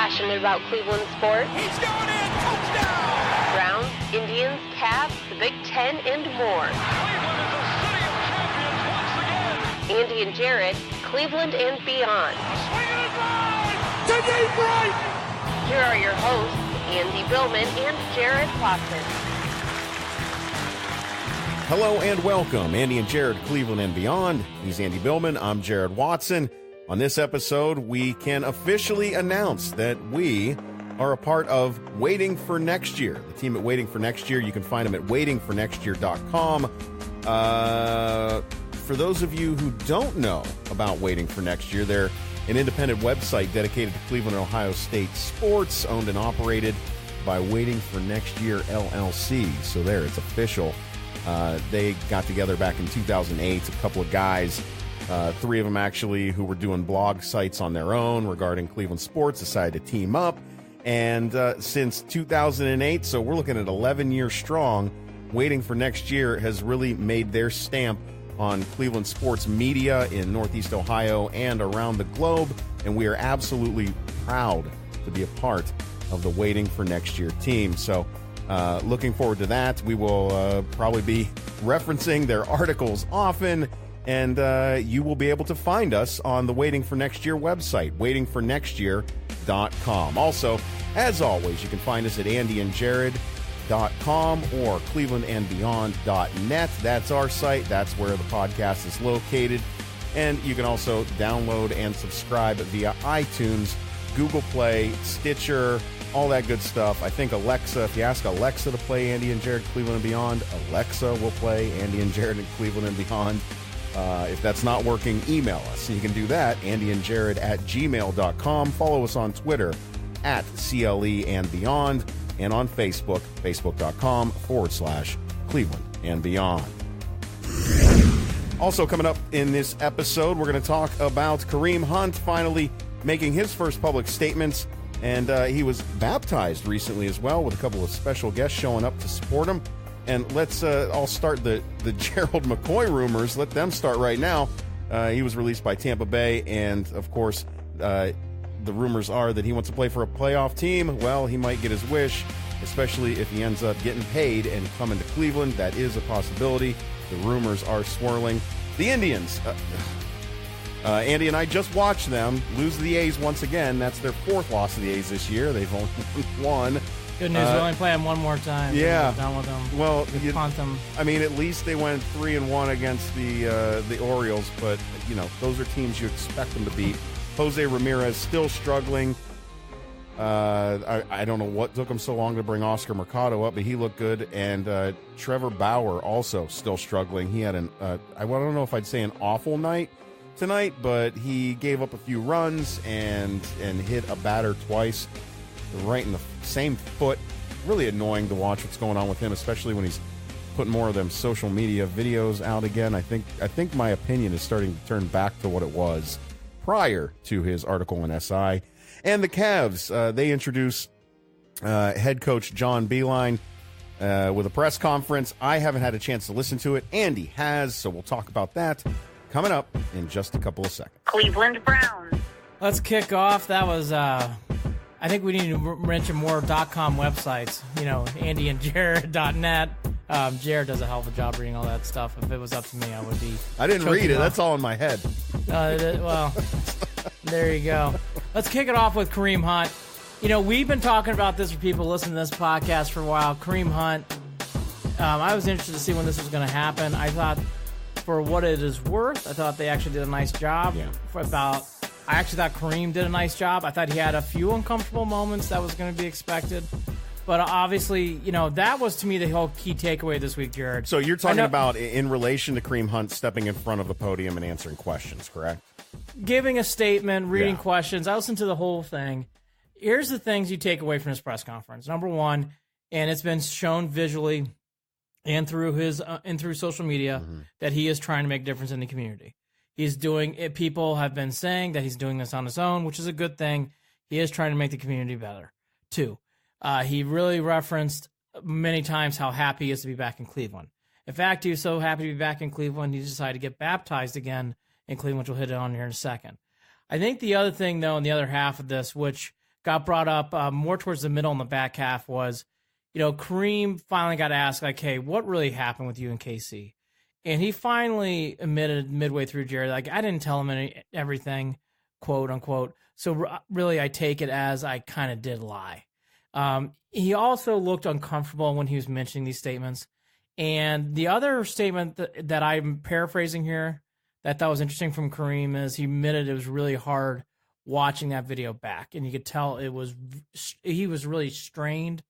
passionate about Cleveland sports. He's going in, touchdown! Browns, Indians, Cavs, the Big Ten, and more. Cleveland is a city of champions once again! Andy and Jared, Cleveland and beyond. Swing it and drive! To deep right! Here are your hosts, Andy Billman and Jared Watson. Hello and welcome, Andy and Jared, Cleveland and beyond. He's Andy Billman. I'm Jared Watson. On this episode, we can officially announce that we are a part of Waiting for Next Year. The team at Waiting for Next Year, you can find them at waitingfornextyear.com. For those of you who don't know about Waiting for Next Year, they're an independent website dedicated to Cleveland and Ohio State sports, owned and operated by Waiting for Next Year LLC. So there, it's official. They got together back in 2008, a couple of guys, three of them actually, who were doing blog sites on their own regarding Cleveland sports, decided to team up. And since 2008, so we're looking at 11 years strong, Waiting for Next Year has really made their stamp on Cleveland sports media in Northeast Ohio and around the globe. And we are absolutely proud to be a part of the Waiting for Next Year team. So looking forward to that. We will probably be referencing their articles often, and you will be able to find us on the Waiting for Next Year website, waitingfornextyear.com. Also, as always, you can find us at andyandjared.com or clevelandandbeyond.net. That's our site. That's where the podcast is located. And you can also download and subscribe via iTunes, Google Play, Stitcher, all that good stuff. I think Alexa, if you ask Alexa to play Andy and Jared, Cleveland and Beyond, Alexa will play Andy and Jared and Cleveland and Beyond. If that's not working, email us. You can do that, andyandjared@gmail.com. Follow us on Twitter at CLE and Beyond, and on Facebook, facebook.com/Cleveland and Beyond. Also coming up in this episode, we're going to talk about Kareem Hunt finally making his first public statements. And he was baptized recently as well, with a couple of special guests showing up to support him. And let's all start the Gerald McCoy rumors. Let them start right now. He was released by Tampa Bay, and of course, the rumors are that he wants to play for a playoff team. Well, he might get his wish, especially if he ends up getting paid and coming to Cleveland. That is a possibility. The rumors are swirling. The Indians. Andy and I just watched them lose to the A's once again. That's their fourth loss to the A's this year. They've only won. Good news, we only play them one more time. Yeah. We're done with them. Well, punt them. I mean, at least they went 3-1 against the Orioles, but, you know, those are teams you expect them to beat. Jose Ramirez still struggling. I don't know what took him so long to bring Oscar Mercado up, but he looked good. And Trevor Bauer also still struggling. He had I don't know if I'd say an awful night tonight, but he gave up a few runs and hit a batter twice right in the same foot. Really annoying to watch what's going on with him, especially when he's putting more of them social media videos out again. I think my opinion is starting to turn back to what it was prior to his article in SI. And the Cavs, they introduced head coach John Beilein with a press conference. I haven't had a chance to listen to it. Andy has, so we'll talk about that coming up in just a couple of seconds. Cleveland Browns. Let's kick off. That was, I think we need to mention more .com websites. You know, andyandjared.net. Jared does a hell of a job reading all that stuff. If it was up to me, I would be. I didn't read it. That's all in my head. Well, there you go. Let's kick it off with Kareem Hunt. You know, we've been talking about this for people listening to this podcast for a while. Kareem Hunt, I was interested to see when this was going to happen. I thought, for what it is worth, I thought they actually did a nice job. Yeah. I actually thought Kareem did a nice job. I thought he had a few uncomfortable moments that was going to be expected. But obviously, you know, that was, to me, the whole key takeaway this week, Jared. So you're talking about in relation to Kareem Hunt stepping in front of the podium and answering questions, correct? Giving a statement, reading questions. I listened to the whole thing. Here's the things you take away from this press conference. Number one, and it's been shown visually and through through social media, that he is trying to make a difference in the community. He's doing it. People have been saying that he's doing this on his own, which is a good thing. He is trying to make the community better. Two, he really referenced many times how happy he is to be back in Cleveland. In fact, he was so happy to be back in Cleveland, he decided to get baptized again in Cleveland, which we'll hit on here in a second. I think the other thing, though, and the other half of this, which got brought up more towards the middle and the back half was, Kareem finally got asked, like, hey, what really happened with you and KC? And he finally admitted midway through, Jerry, like, I didn't tell him everything, quote unquote. So really, I take it as I kind of did lie. He also looked uncomfortable when he was mentioning these statements. And the other statement that I'm paraphrasing here that I thought was interesting from Kareem is he admitted it was really hard watching that video back. And you could tell he was really strained.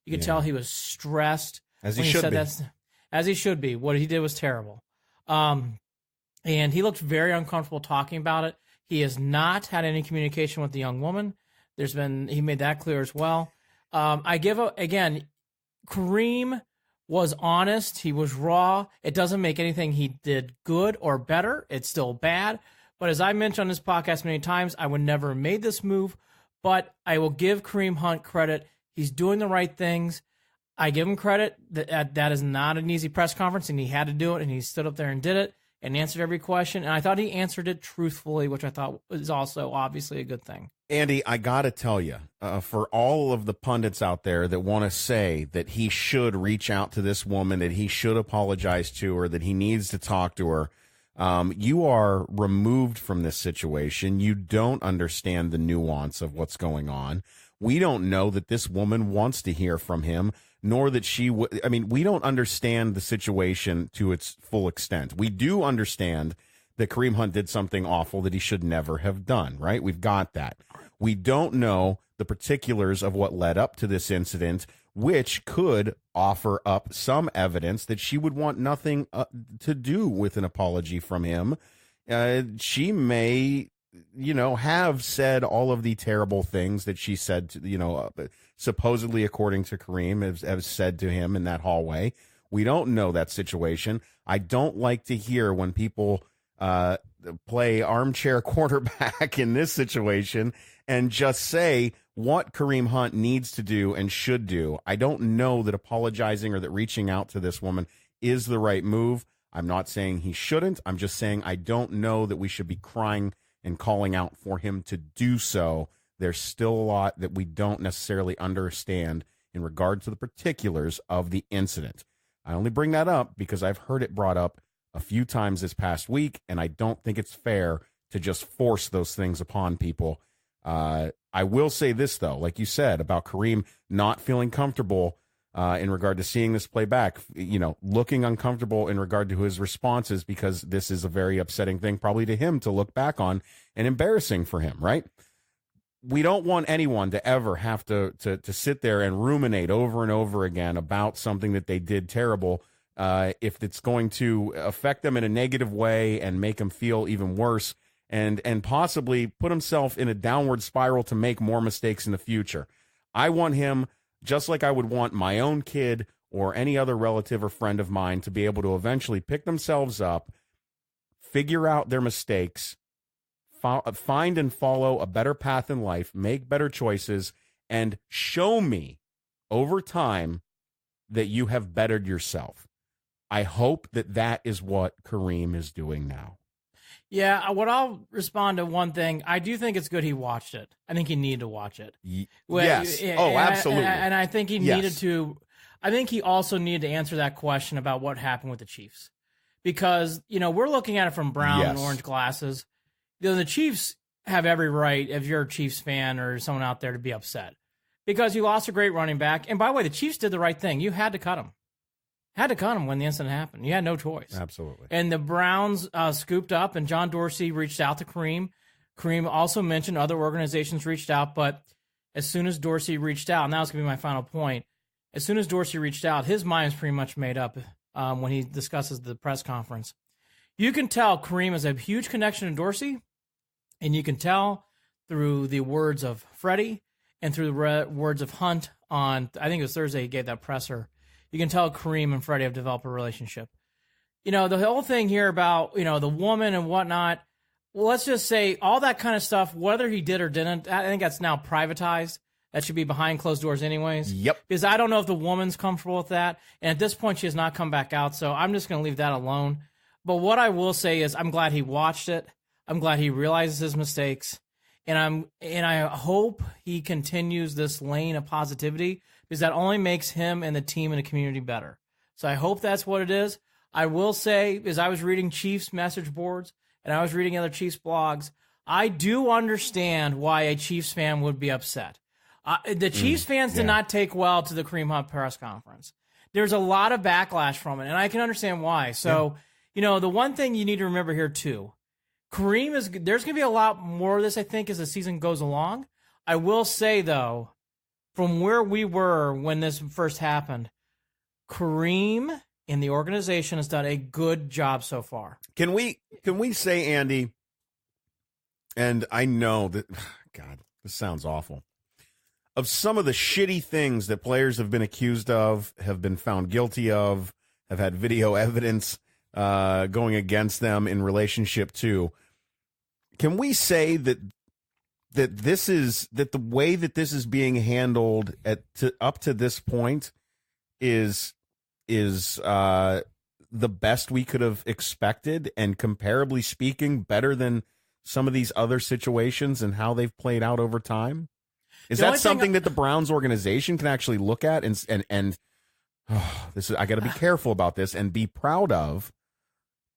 You could tell he was stressed. As he should be. As he should be. What he did was terrible. And he looked very uncomfortable talking about it. He has not had any communication with the young woman. He made that clear as well. Again, Kareem was honest. He was raw. It doesn't make anything he did good or better. It's still bad. But as I mentioned on this podcast many times, I would never have made this move. But I will give Kareem Hunt credit. He's doing the right things. I give him credit. That is not an easy press conference, and he had to do it, and he stood up there and did it and answered every question. And I thought he answered it truthfully, which I thought was also obviously a good thing. Andy, I got to tell you, for all of the pundits out there that want to say that he should reach out to this woman, that he should apologize to her, that he needs to talk to her, you are removed from this situation. You don't understand the nuance of what's going on. We don't know that this woman wants to hear from him, nor that she would. I mean, we don't understand the situation to its full extent. We do understand that Kareem Hunt did something awful that he should never have done, right? We've got that. We don't know the particulars of what led up to this incident, which could offer up some evidence that she would want nothing to do with an apology from him. She may, have said all of the terrible things that she said to, supposedly according to Kareem, have said to him in that hallway. We don't know that situation. I don't like to hear when people play armchair quarterback in this situation and just say what Kareem Hunt needs to do and should do. I don't know that apologizing or that reaching out to this woman is the right move. I'm not saying he shouldn't. I'm just saying I don't know that we should be crying and calling out for him to do so. There's still a lot that we don't necessarily understand in regard to the particulars of the incident. I only bring that up because I've heard it brought up a few times this past week, and I don't think it's fair to just force those things upon people. I will say this, though, like you said, about Kareem not feeling comfortable in regard to seeing this play back, looking uncomfortable in regard to his responses, because this is a very upsetting thing probably to him to look back on and embarrassing for him, right? We don't want anyone to ever have to sit there and ruminate over and over again about something that they did terrible if it's going to affect them in a negative way and make them feel even worse and possibly put himself in a downward spiral to make more mistakes in the future. I want him, just like I would want my own kid or any other relative or friend of mine, to be able to eventually pick themselves up, figure out their mistakes, find and follow a better path in life, make better choices, and show me over time that you have bettered yourself. I hope that is what Kareem is doing now. Yeah, what I'll respond to one thing. I do think it's good he watched it. I think he needed to watch it. Yes. Absolutely. And I think he needed to. I think he also needed to answer that question about what happened with the Chiefs. Because, we're looking at it from brown and orange glasses. The Chiefs have every right, if you're a Chiefs fan or someone out there, to be upset. Because you lost a great running back. And by the way, the Chiefs did the right thing. You had to cut him. Had to cut him when the incident happened. You had no choice. Absolutely. And the Browns scooped up, and John Dorsey reached out to Kareem. Kareem also mentioned other organizations reached out, but as soon as Dorsey reached out, and that was going to be my final point, as soon as Dorsey reached out, his mind is pretty much made up when he discusses the press conference. You can tell Kareem has a huge connection to Dorsey, and you can tell through the words of Freddie and through the words of Hunt on, I think it was Thursday, he gave that presser. You can tell Kareem and Freddie have developed a relationship. The whole thing here about, the woman and whatnot, well, let's just say all that kind of stuff, whether he did or didn't, I think that's now privatized. That should be behind closed doors anyways. Yep. Because I don't know if the woman's comfortable with that. And at this point, she has not come back out. So I'm just going to leave that alone. But what I will say is I'm glad he watched it. I'm glad he realizes his mistakes. and I hope he continues this lane of positivity, because that only makes him and the team and the community better. So I hope that's what it is. I will say, as I was reading Chiefs message boards and I was reading other Chiefs blogs, I do understand why a Chiefs fan would be upset. The Chiefs fans did not take well to the Kareem Hunt press conference. There's a lot of backlash from it, and I can understand why. So, the one thing you need to remember here, too, there's going to be a lot more of this, I think, as the season goes along. I will say, though, from where we were when this first happened, Kareem and the organization has done a good job so far. Can we say, Andy, and I know that, God, this sounds awful, of some of the shitty things that players have been accused of, have been found guilty of, have had video evidence going against them in relationship to, can we say that the way that this is being handled up to this point is the best we could have expected, and comparably speaking, better than some of these other situations and how they've played out over time? Is that something that the Browns organization can actually look at and I got to be careful about this and be proud of,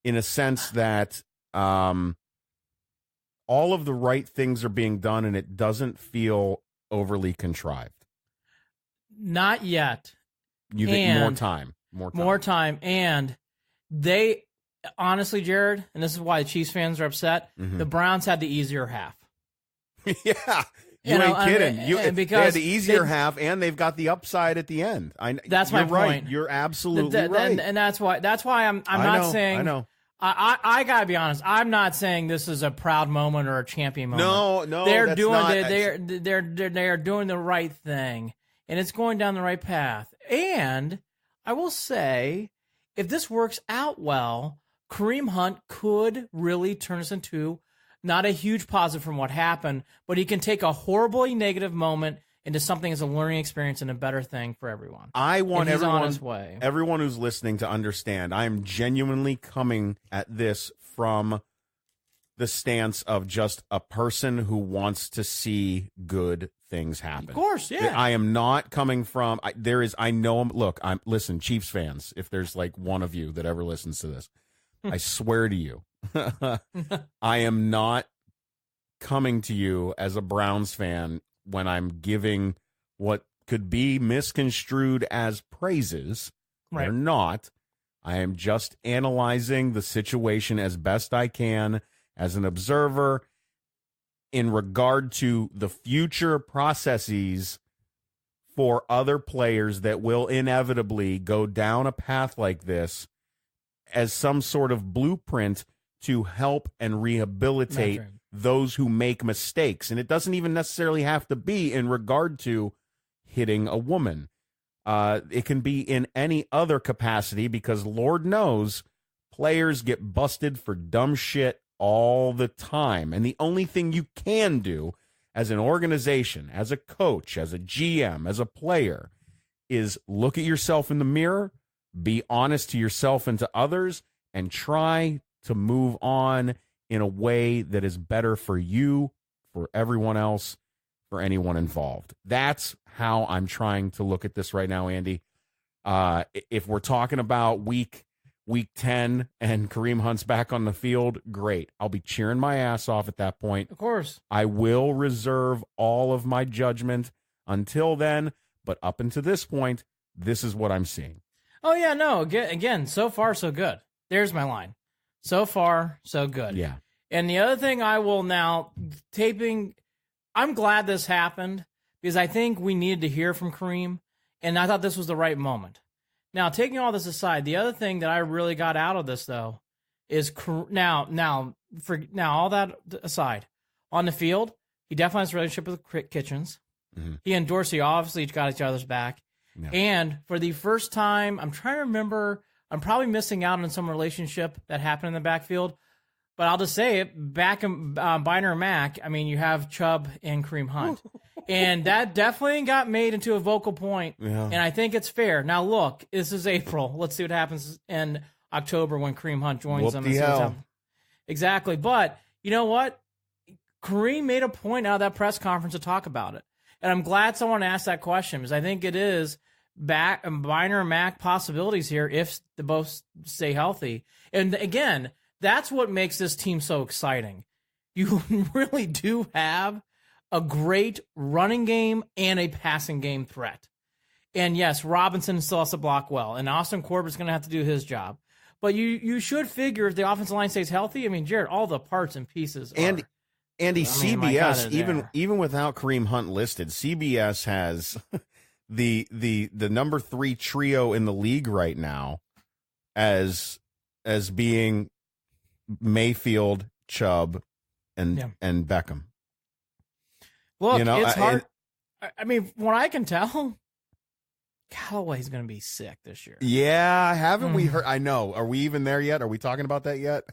in a sense that all of the right things are being done and it doesn't feel overly contrived? Not yet. You think more time. And they, honestly, Jared, and this is why the Chiefs fans are upset, the Browns had the easier half. Yeah. You ain't kidding. They had the easier half, and they've got the upside at the end. That's my right. point. You're absolutely right. And that's why I'm not saying. I know. I gotta be honest. I'm not saying this is a proud moment or a champion moment. No, they're doing the right thing, and it's going down the right path. And I will say, if this works out well, Kareem Hunt could really turn us into not a huge positive from what happened, but he can take a horribly negative moment into something as a learning experience and a better thing for everyone. I want everyone who's listening to understand, I am genuinely coming at this from the stance of just a person who wants to see good things happen. Of course, yeah. I am not coming from, listen, Chiefs fans, if there's like one of you that ever listens to this, I swear to you, I am not coming to you as a Browns fan when I'm giving what could be misconstrued as praises. Right. They're not. I am just analyzing the situation as best I can as an observer in regard to the future processes for other players that will inevitably go down a path like this as some sort of blueprint to help and rehabilitate those who make mistakes. And it doesn't even necessarily have to be in regard to hitting a woman. It can be in any other capacity, because Lord knows players get busted for dumb shit all the time. And the only thing you can do as an organization, as a coach, as a GM, as a player, is look at yourself in the mirror, be honest to yourself and to others, and try to move on in a way that is better for you, for everyone else, for anyone involved. That's how I'm trying to look at this right now, Andy. If we're talking about week 10 and Kareem Hunt's back on the field, great. I'll be cheering my ass off at that point. Of course. I will reserve all of my judgment until then, but up until this point, this is what I'm seeing. Oh, yeah, no. Again, so far, so good. There's my line. So far, so good. Yeah. And the other thing I will now, I'm glad this happened, because I think we needed to hear from Kareem, and I thought this was the right moment. Now, taking all this aside, the other thing that I really got out of this, though, is now all that aside, on the field, he definitely has a relationship with Kitchens. Mm-hmm. He and Dorsey obviously got each other's back. Yeah. And for the first time, I'm trying to remember, I'm probably missing out on some relationship that happened in the backfield, but I'll just say it, back in Biner and Mac, I mean, you have Chubb and Kareem Hunt. And that definitely got made into a vocal point, and I think it's fair. Now, look, this is April. Let's see what happens in October when Kareem Hunt joins them. Exactly. But you know what? Kareem made a point out of that press conference to talk about it. And I'm glad someone asked that question because I think it is minor Mac possibilities here if they both stay healthy. And again, that's what makes this team so exciting. You really do have a great running game and a passing game threat. And yes, Robinson still has to block well, and Austin Corbett's going to have to do his job. But you should figure if the offensive line stays healthy, I mean, Jared, all the parts and pieces are... Andy, CBS, even without Kareem Hunt listed, CBS has the number 3 trio in the league right now as being Mayfield, Chubb, and Beckham. Look, it's hard. I mean, from what I can tell, Callaway's going to be sick this year. Yeah, haven't we heard? I know. Are we even there yet? Are we talking about that yet?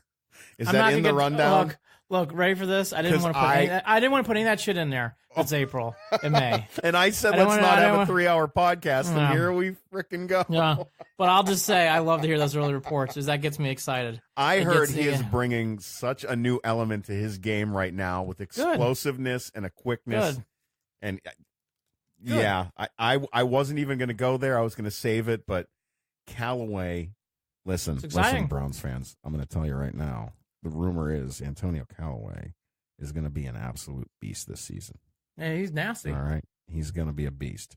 Is that in the rundown? Look, ready for this? I didn't want to put any of that shit in there. It's April and May. And I said let's not have a 3-hour podcast, and here we frickin' go. Yeah. But I'll just say I love to hear those early reports because that gets me excited. I heard he is bringing such a new element to his game right now with explosiveness and a quickness. Good. And yeah, I wasn't even going to go there. I was going to save it, but Callaway, listen, Browns fans, I'm going to tell you right now. The rumor is Antonio Callaway is going to be an absolute beast this season. Yeah, he's nasty. All right. He's going to be a beast.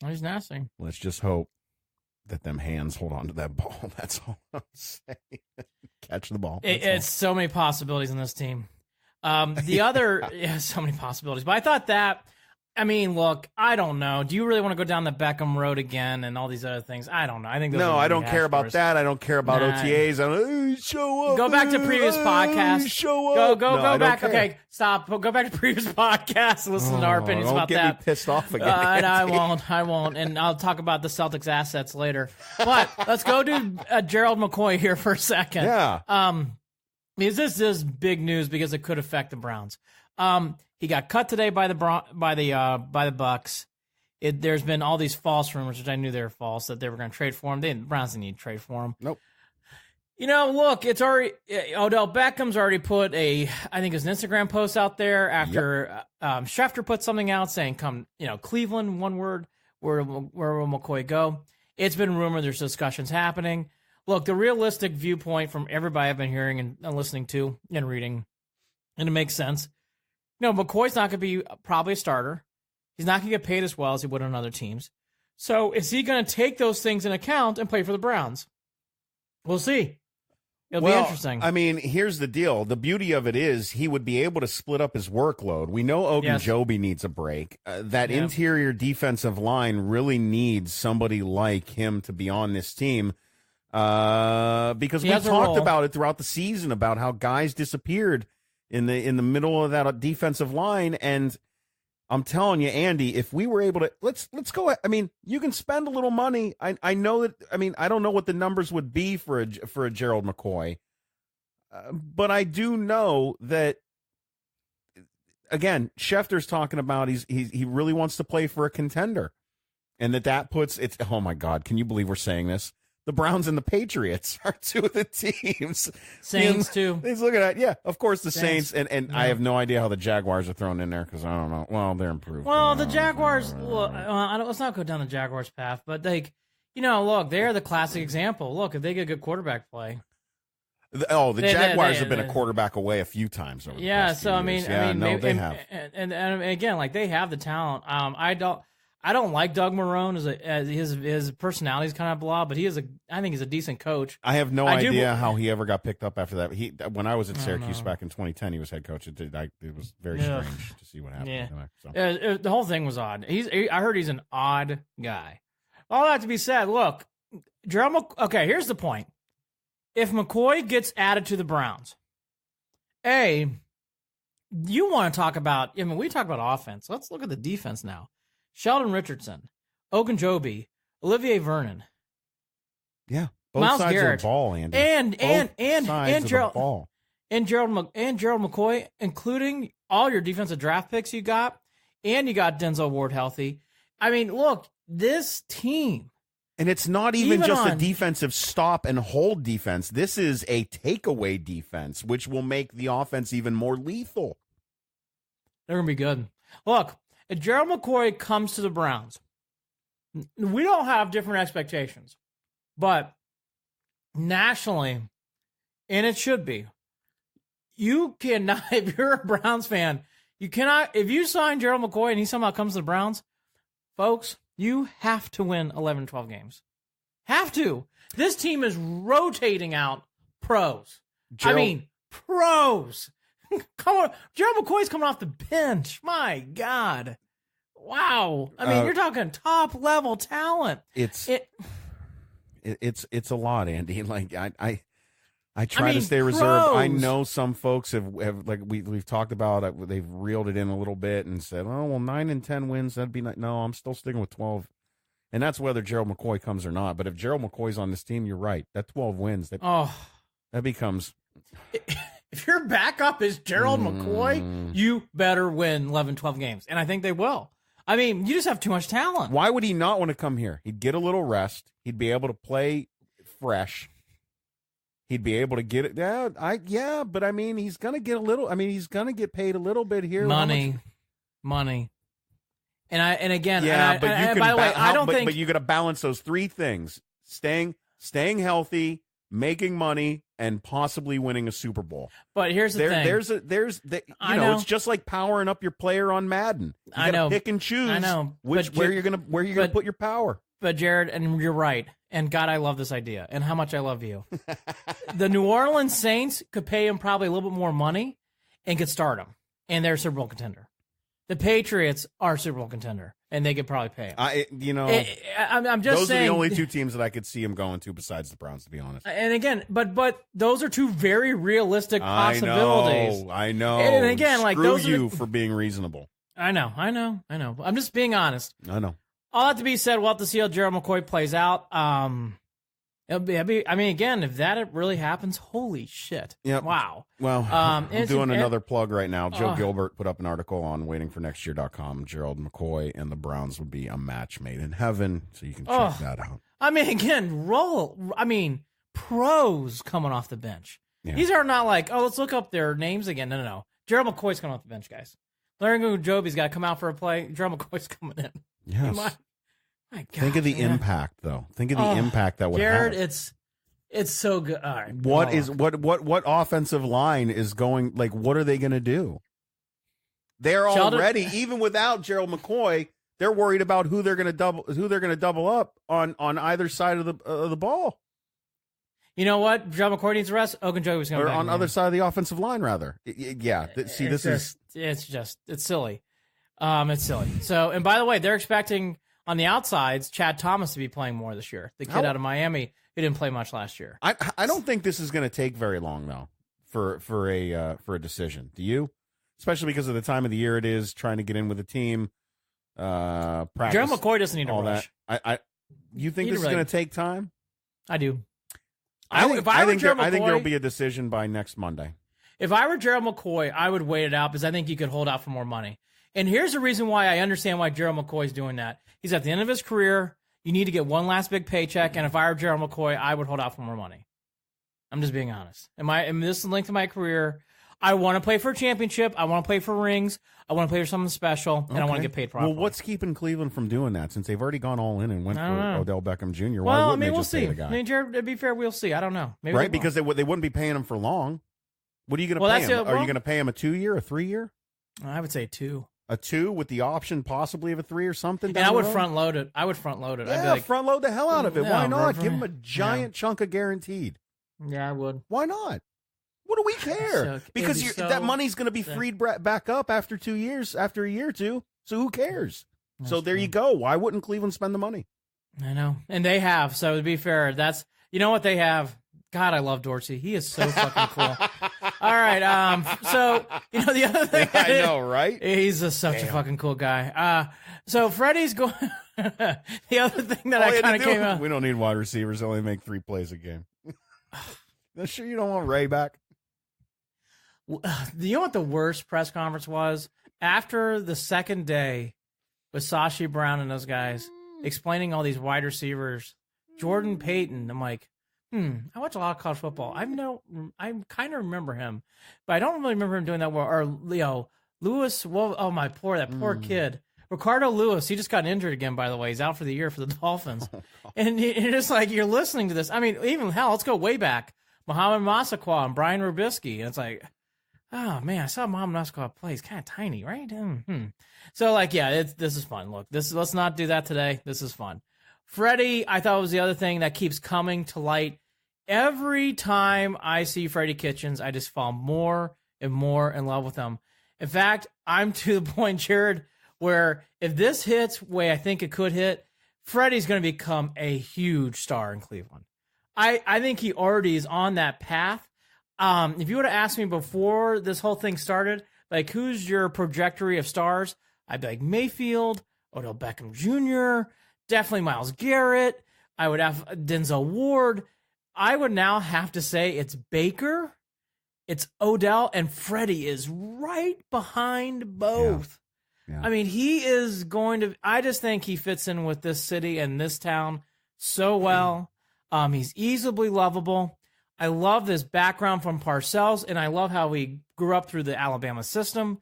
He's nasty. Let's just hope that them hands hold on to that ball. That's all I'm saying. Catch the ball. It's so many possibilities in this team. So many possibilities. But I thought that, I mean, look, I don't know. Do you really want to go down the Beckham road again and all these other things? I don't know. I think I don't care about that. I don't care about OTAs. I don't show up. Go back to previous podcasts. Show up. Go back. Okay, stop. Go back to previous podcasts. Listen to our opinions about that. Don't get me pissed off again. I won't. And I'll talk about the Celtics assets later. But let's go to Gerald McCoy here for a second. Yeah. Because this is big news because it could affect the Browns. He got cut today by the Bucks. There's been all these false rumors, which I knew they were false, that they were going to trade for him. The Browns didn't need to trade for him. Nope. Look, it's already Odell Beckham's already put I think his Instagram post out there after Schefter put something out saying, "Come, Cleveland, one word, where will McCoy go?" It's been rumored there's discussions happening. Look, the realistic viewpoint from everybody I've been hearing and listening to and reading, and it makes sense. McCoy's not going to be probably a starter. He's not going to get paid as well as he would on other teams. So is he going to take those things in account and play for the Browns? We'll see. It'll be interesting. I mean, here's the deal. The beauty of it is he would be able to split up his workload. We know Ogunjobi needs a break. That interior defensive line really needs somebody like him to be on this team because we talked about it throughout the season about how guys disappeared in the middle of that defensive line, and I'm telling you, Andy, if we were able to let's go. I mean, you can spend a little money. I know that. I mean, I don't know what the numbers would be for a Gerald McCoy, but I do know that. Again, Schefter's talking about he really wants to play for a contender, and that puts it's. Oh my God, can you believe we're saying this? The Browns and the Patriots are two of the teams. Saints, too. He's looking at, of course, the Saints. And I have no idea how the Jaguars are thrown in there because I don't know. Well, they're improved. Well, the Jaguars, let's not go down the Jaguars path, but look, they're the classic example. Look, if they get good quarterback play. The Jaguars have been a quarterback away a few times over the past few years. They have. And again, they have the talent. I don't like Doug Marrone as his personality is kind of blah, but I think he's a decent coach. I have no idea how he ever got picked up after that. When I was at Syracuse back in 2010, he was head coach. It was very strange to see what happened. Yeah. The whole thing was odd. I heard he's an odd guy. All that to be said, look, okay, here's the point. If McCoy gets added to the Browns, you want to talk about, we talk about offense. Let's look at the defense now. Sheldon Richardson, Ogunjobi, Olivier Vernon. Yeah, both Myles sides Garrett, of the ball, Andy. And Gerald McCoy, including all your defensive draft picks you got, and you got Denzel Ward healthy. I mean, look, this team. And it's not even just a defensive stop and hold defense. This is a takeaway defense, which will make the offense even more lethal. They're going to be good. Look, if Gerald McCoy comes to the Browns, we don't have different expectations. But nationally, and it should be, you cannot, if you're a Browns fan, you cannot, if you sign Gerald McCoy and he somehow comes to the Browns, folks, you have to win 11, 12 games. Have to. This team is rotating out pros. Pros. Come on. Gerald McCoy's coming off the bench. My God. Wow. You're talking top level talent. It's a lot, Andy. Like I try to stay reserved. I know some folks have like we've talked about. They've reeled it in a little bit and said, "Oh well, 9 and 10 wins. That'd be nice." No, I'm still sticking with 12, and that's whether Gerald McCoy comes or not. But if Gerald McCoy's on this team, you're right. That 12 wins. That becomes. If your backup is Gerald McCoy, you better win 11, 12 games, and I think they will. You just have too much talent. Why would he not want to come here? He'd get a little rest. He'd be able to play fresh. He'd be able to get it. But he's gonna get a little. He's gonna get paid a little bit here. Money. And again, yeah. by the way, I don't think. But you got to balance those three things: staying healthy, making money, and possibly winning a Super Bowl. But here's the thing. It's just like powering up your player on Madden. You gotta pick and choose. I know where you're gonna put your power. But Jared, and you're right. And God, I love this idea, and how much I love you. The New Orleans Saints could pay him probably a little bit more money, and could start him, and they're a Super Bowl contender. The Patriots are a Super Bowl contender, and they could probably pay him. I'm just those saying. Those are the only two teams that I could see him going to besides the Browns, to be honest. And again, but those are two very realistic possibilities. I know. And again, Screw you for being reasonable. I know. I'm just being honest. I know. All that to be said, we'll have to see how Gerald McCoy plays out. Again, if that really happens, holy shit. Yep. Wow. Well, I'm doing another plug right now. Joe Gilbert put up an article on waitingfornextyear.com. Gerald McCoy and the Browns would be a match made in heaven, so you can check that out. Pros coming off the bench. Yeah. These are not like, let's look up their names again. No. Gerald McCoy's coming off the bench, guys. Larry Joby's got to come out for a play. Gerald McCoy's coming in. Yes. My God, think of the impact, though. Think of the impact that would have. Jared, it's so good. All right. What offensive line is going? Like, what are they going to do? They're already, even without Gerald McCoy, they're worried about who they're going to double up on either side of the ball. You know what? Gerald McCoy needs a rest. Ogunjobi's going to on the other side of the offensive line, rather. Yeah. It's silly. It's silly. So, and by the way, they're expecting on the outsides Chad Thomas to be playing more this year. The kid out of Miami who didn't play much last year. I don't think this is going to take very long though for a decision. Do you? Especially because of the time of the year it is, trying to get in with the team. Practice. Gerald McCoy doesn't need to rush. You think this is going to take time? I do. I think there will be a decision by next Monday. If I were Gerald McCoy, I would wait it out because I think he could hold out for more money. And here's the reason why I understand why Gerald McCoy is doing that. He's at the end of his career. You need to get one last big paycheck. And if I were Gerald McCoy, I would hold out for more money. I'm just being honest. In this length of my career, I want to play for a championship. I want to play for rings. I want to play for something special. And I want to get paid properly. Well, what's keeping Cleveland from doing that since they've already gone all in and went for Odell Beckham Jr.? Why wouldn't they just pay the guy? Jared, to be fair, we'll see. I don't know. Maybe right? Because they wouldn't be paying him for long. What are you going to pay him? Are you going to pay him a 2-year, a 3-year? I would say 2. A 2 with the option possibly of a 3 or something? And I would front load it. Yeah, I'd be front load the hell out of it. Why not? Give him a giant chunk of guaranteed. Yeah, I would. Why not? What do we care? Because that money's going to be freed back up after 2 years, after a year or two. So who cares? There you go. Why wouldn't Cleveland spend the money? I know. And they have. So to be fair, you know what they have? God, I love Dorsey. He is so fucking cool. All right. So, the other thing. I know, right? He's such a fucking cool guy. So Freddie's going. The other thing that I kind of came out. We don't need wide receivers. They only make 3 plays a game. Sure you don't want Ray back? You know what the worst press conference was? After the second day with Sashi Brown and those guys explaining all these wide receivers, Jordan Payton, I'm like, I watch a lot of college football. I kind of remember him, but I don't really remember him doing that well. Or Lewis, well, oh my poor kid. Ricardo Lewis, he just got injured again, by the way. He's out for the year for the Dolphins. And you're just like, you're listening to this. I mean, even hell, let's go way back. Muhammad Massaquoi and Brian Rubisky. And it's like, oh man, I saw Muhammad Massaquoi play. He's kind of tiny, right? So like, yeah, this is fun. Look, let's not do that today. This is fun. Freddie, I thought was the other thing that keeps coming to light. Every time I see Freddie Kitchens, I just fall more and more in love with him. In fact, I'm to the point, Jared, where if this hits way I think it could hit, Freddie's going to become a huge star in Cleveland. I think he already is on that path. If you would have asked me before this whole thing started, like, who's your trajectory of stars? I'd be like Mayfield, Odell Beckham Jr., definitely Myles Garrett. I would have Denzel Ward. I would now have to say it's Baker, it's Odell, and Freddie is right behind both. Yeah. I mean, he is going to, I just think he fits in with this city and this town so well. He's easily lovable. I love this background from Parcells, and I love how he grew up through the Alabama system.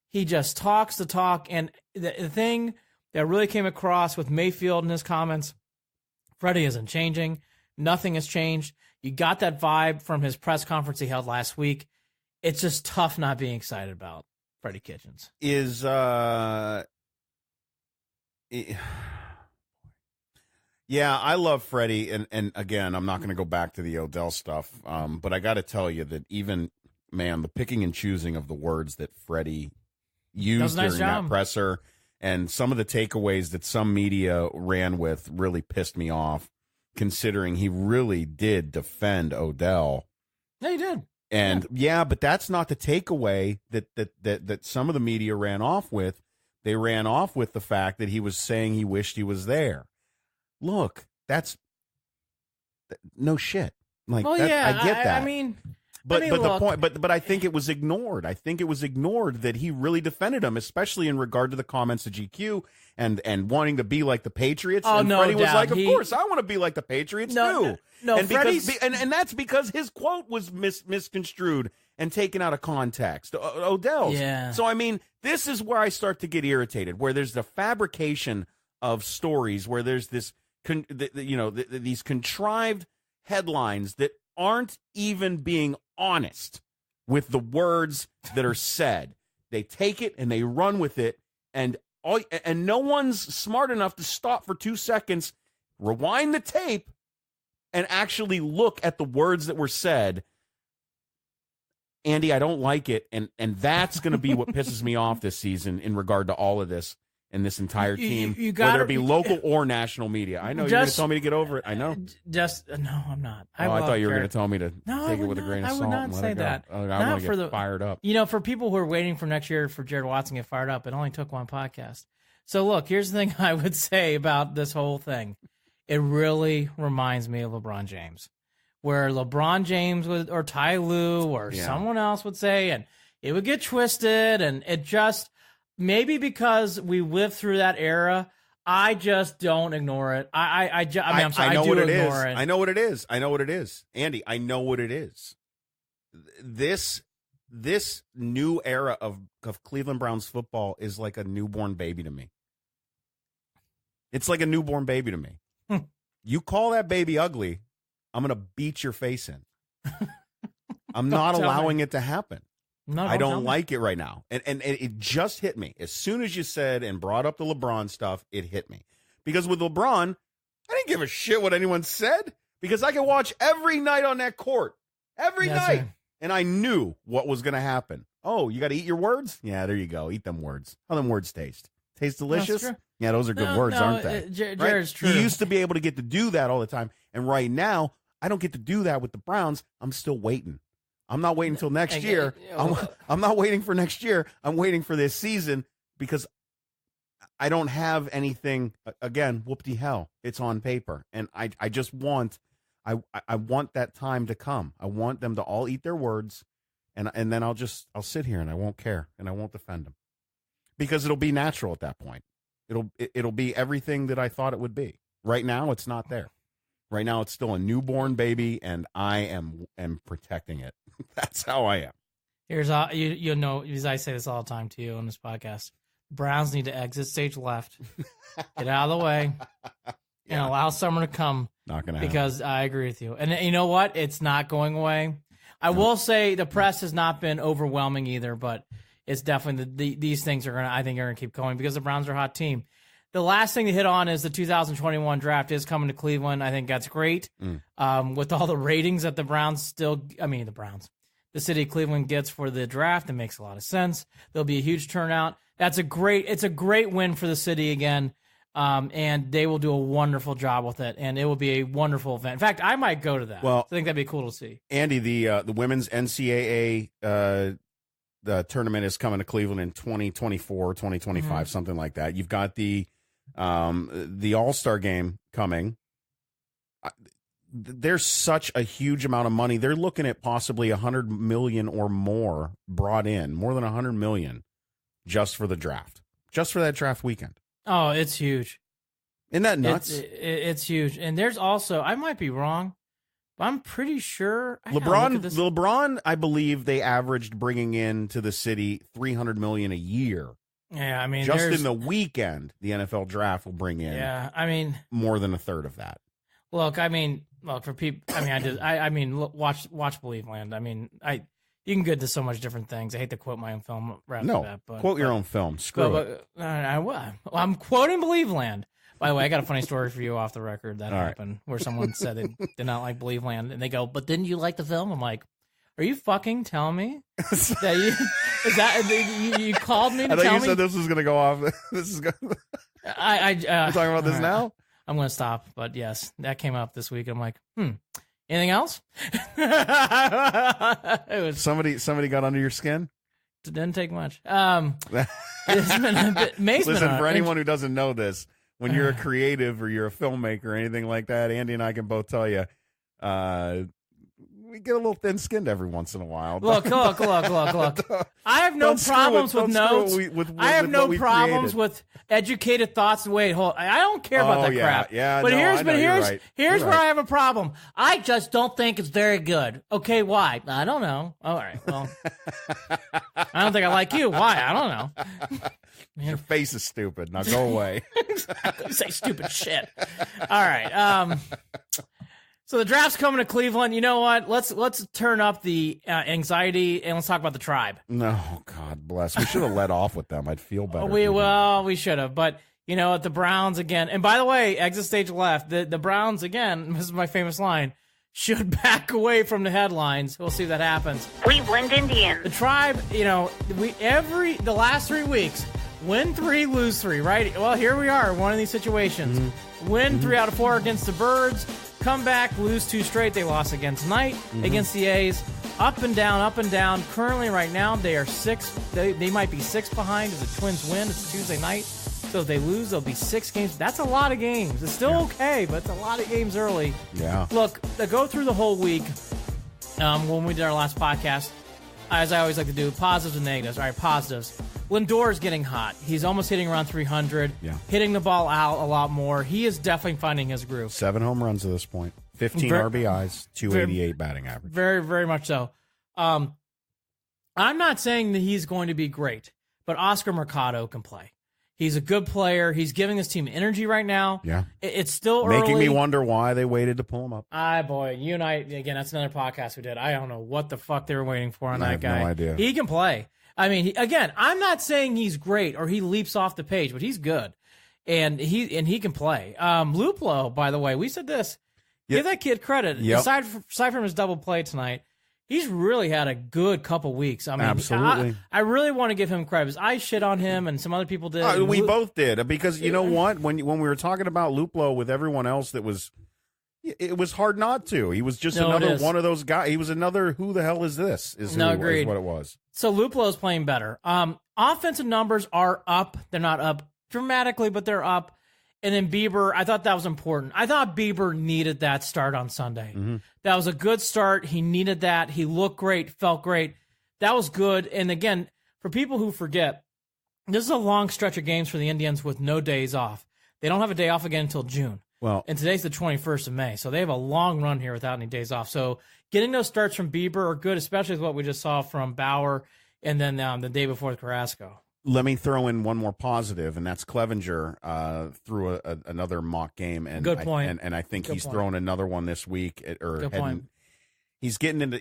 He just talks the talk, and the thing that really came across with Mayfield in his comments, Freddie isn't changing. Nothing has changed. You got that vibe from his press conference he held last week. It's just tough not being excited about Freddie Kitchens. Yeah, I love Freddie, and again, I'm not going to go back to the Odell stuff, but I got to tell you that even, man, the picking and choosing of the words that Freddie used during that presser and some of the takeaways that some media ran with really pissed me off, considering he really did defend Odell. Yeah, he did. And but that's not the takeaway that some of the media ran off with. They ran off with the fact that he was saying he wished he was there. Look, that's no shit. Like, I get that. I mean, but look, the point, but I think it was ignored. I think it was ignored that he really defended him, especially in regard to the comments of GQ and wanting to be like the Patriots. Oh, and no Freddie was doubt. like, of course, I want to be like the Patriots too. No, and Freddie's and that's because his quote was misconstrued and taken out of context. Odell's. Yeah. So I mean, this is where I start to get irritated, where there's the fabrication of stories, where there's this. These contrived headlines that aren't even being honest with the words that are said. They take it and they run with it, and no one's smart enough to stop for 2 seconds, rewind the tape, and actually look at the words that were said. Andy, I don't like it, and that's going to be what pisses me off this season in regard to all of this. And this entire team, whether it be local or national media. I know you're going to tell me to get over it. I know. No, I'm not. I thought you were going to tell me to take it with a grain of salt. I would not say that. I'm going to get fired up. For people who are waiting for next year for Jared Watson to get fired up, it only took one podcast. So look, here's the thing I would say about this whole thing. It really reminds me of LeBron James, where LeBron James or Ty Lue or someone else would say, and it would get twisted, and it just. Maybe because we lived through that era, I just don't ignore it. I'm sorry, I know what it is. I know what it is. I know what it is. Andy, I know what it is. This new era of Cleveland Browns football is like a newborn baby to me. It's like a newborn baby to me. You call that baby ugly, I'm going to beat your face in. I'm not allowing it to happen. No, I don't like it right now. And it just hit me. As soon as you said and brought up the LeBron stuff, it hit me. Because with LeBron, I didn't give a shit what anyone said because I could watch every night on that court. Every night. Right. And I knew what was going to happen. Oh, you got to eat your words? Yeah, there you go. Eat them words. How them words taste? Taste delicious? Yeah, those are good words, aren't they? Jared's true. You used to be able to get to do that all the time. And right now, I don't get to do that with the Browns. I'm still waiting. I'm not waiting until next year. I'm not waiting for next year. I'm waiting for this season because I don't have anything. Again, whoop-de-hell. It's on paper. And I just want I want that time to come. I want them to all eat their words, and then I'll sit here and I won't care and I won't defend them because it'll be natural at that point. It'll be everything that I thought it would be. Right now, it's not there. Right now, it's still a newborn baby, and I am protecting it. That's how I am. Here's you know, because I say this all the time to you on this podcast. Browns need to exit stage left, get out of the way, and allow summer to come. Not gonna happen. Because I agree with you. And you know what? It's not going away. I will say the press has not been overwhelming either, but it's definitely these things are gonna keep going because the Browns are a hot team. The last thing to hit on is the 2021 draft is coming to Cleveland. I think that's great. With all the ratings that the city of Cleveland gets for the draft, it makes a lot of sense. There'll be a huge turnout. It's a great win for the city again. And they will do a wonderful job with it, and it will be a wonderful event. In fact, I might go to that. Well, I think that'd be cool to see. Andy, the women's NCAA the tournament is coming to Cleveland in 2024, 2025, something like that. You've got the All-Star game coming. There's such a huge amount of money. They're looking at possibly $100 million or more brought in, more than $100 million just for the draft, just for that draft weekend. Oh, it's huge. Isn't that nuts? It's huge. And there's also, I might be wrong, but I'm pretty sure. LeBron, I believe they averaged bringing in to the city $300 million a year. Yeah, I mean, just in the weekend, the NFL draft will bring in. Yeah, I mean, more than a third of that. Look, for people, watch Believe Land. I mean, you can get to so much different things. I hate to quote my own film. Quote your own film. Screw it. I'm quoting Believe Land. By the way, I got a funny story for you off the record that happened where someone said they did not like Believe Land, and they go, "But didn't you like the film?" I'm like, "Are you fucking telling me that you called me to tell me?" I thought you said this was going to go off. This is going. We're talking about this now. I'm going to stop, but yes, that came up this week. I'm like, anything else? Somebody got under your skin? It didn't take much. It's been a bit. Listen, for anyone who doesn't know this, when you're a creative or you're a filmmaker or anything like that, Andy and I can both tell you, we get a little thin-skinned every once in a while. Look. I have no problems with notes. I have no problems with educated thoughts. Wait, hold. I don't care about that crap. Yeah, but no, here's where I have a problem. I just don't think it's very good. Okay, why? I don't know. All right, well, I don't think I like you. Why? I don't know. Your face is stupid. Now go away. Exactly. Say stupid shit. All right. So the draft's coming to Cleveland. You know what? Let's turn up the anxiety and let's talk about the Tribe. No, God bless. We should have let off with them. I'd feel better. We should have. But you know, the Browns again. And by the way, exit stage left. The Browns again. This is my famous line. Should back away from the headlines. We'll see if that happens. Cleveland Indians. The Tribe. You know, the last 3 weeks, win 3, lose 3. Right. Well, here we are. One of these situations. Win 3 out of 4 against the Birds. Come back, lose 2 straight. They lost against Knight, against the A's. Up and down. Currently, right now, they are 6. They might be 6 behind as the Twins win. It's Tuesday night. So if they lose, they'll be 6 games. That's a lot of games. It's still okay, but it's a lot of games early. Yeah. Look, to go through the whole week, when we did our last podcast, as I always like to do, positives and negatives. All right, positives. Lindor's getting hot. He's almost hitting around 300, hitting the ball out a lot more. He is definitely finding his groove. 7 home runs at this point, 15 RBIs, 288 batting average. Very, very much so. I'm not saying that he's going to be great, but Oscar Mercado can play. He's a good player. He's giving his team energy right now. Yeah. It's still early. Making me wonder why they waited to pull him up. Boy, you and I, again, that's another podcast we did. I don't know what the fuck they were waiting for on that guy. I have no idea. He can play. I mean, again, I'm not saying he's great or he leaps off the page, but he's good. And he can play. Luplo, by the way, we said this. Give that kid credit. Yep. Aside from his double play tonight, he's really had a good couple weeks. I mean, absolutely. I really want to give him credit. I shit on him, and some other people did. We both did, because you know what? When we were talking about Luplo with everyone else, it was hard not to. He was just another one of those guys. He was another. Who the hell is this? Is what it was. So Luplo is playing better. Offensive numbers are up. They're not up dramatically, but they're up. And then Bieber, I thought that was important. I thought Bieber needed that start on Sunday. That was a good start. He needed that. He looked great, felt great. That was good. And again, for people who forget, this is a long stretch of games for the Indians with no days off. They don't have a day off again until June. Well, and today's the 21st of May, so they have a long run here without any days off. So getting those starts from Bieber are good, especially with what we just saw from Bauer, and then the day before with Carrasco. let me throw in one more positive, and that's Clevenger threw another mock game, and Good point. I think Good he's point. throwing another one this week. Good point. He's getting into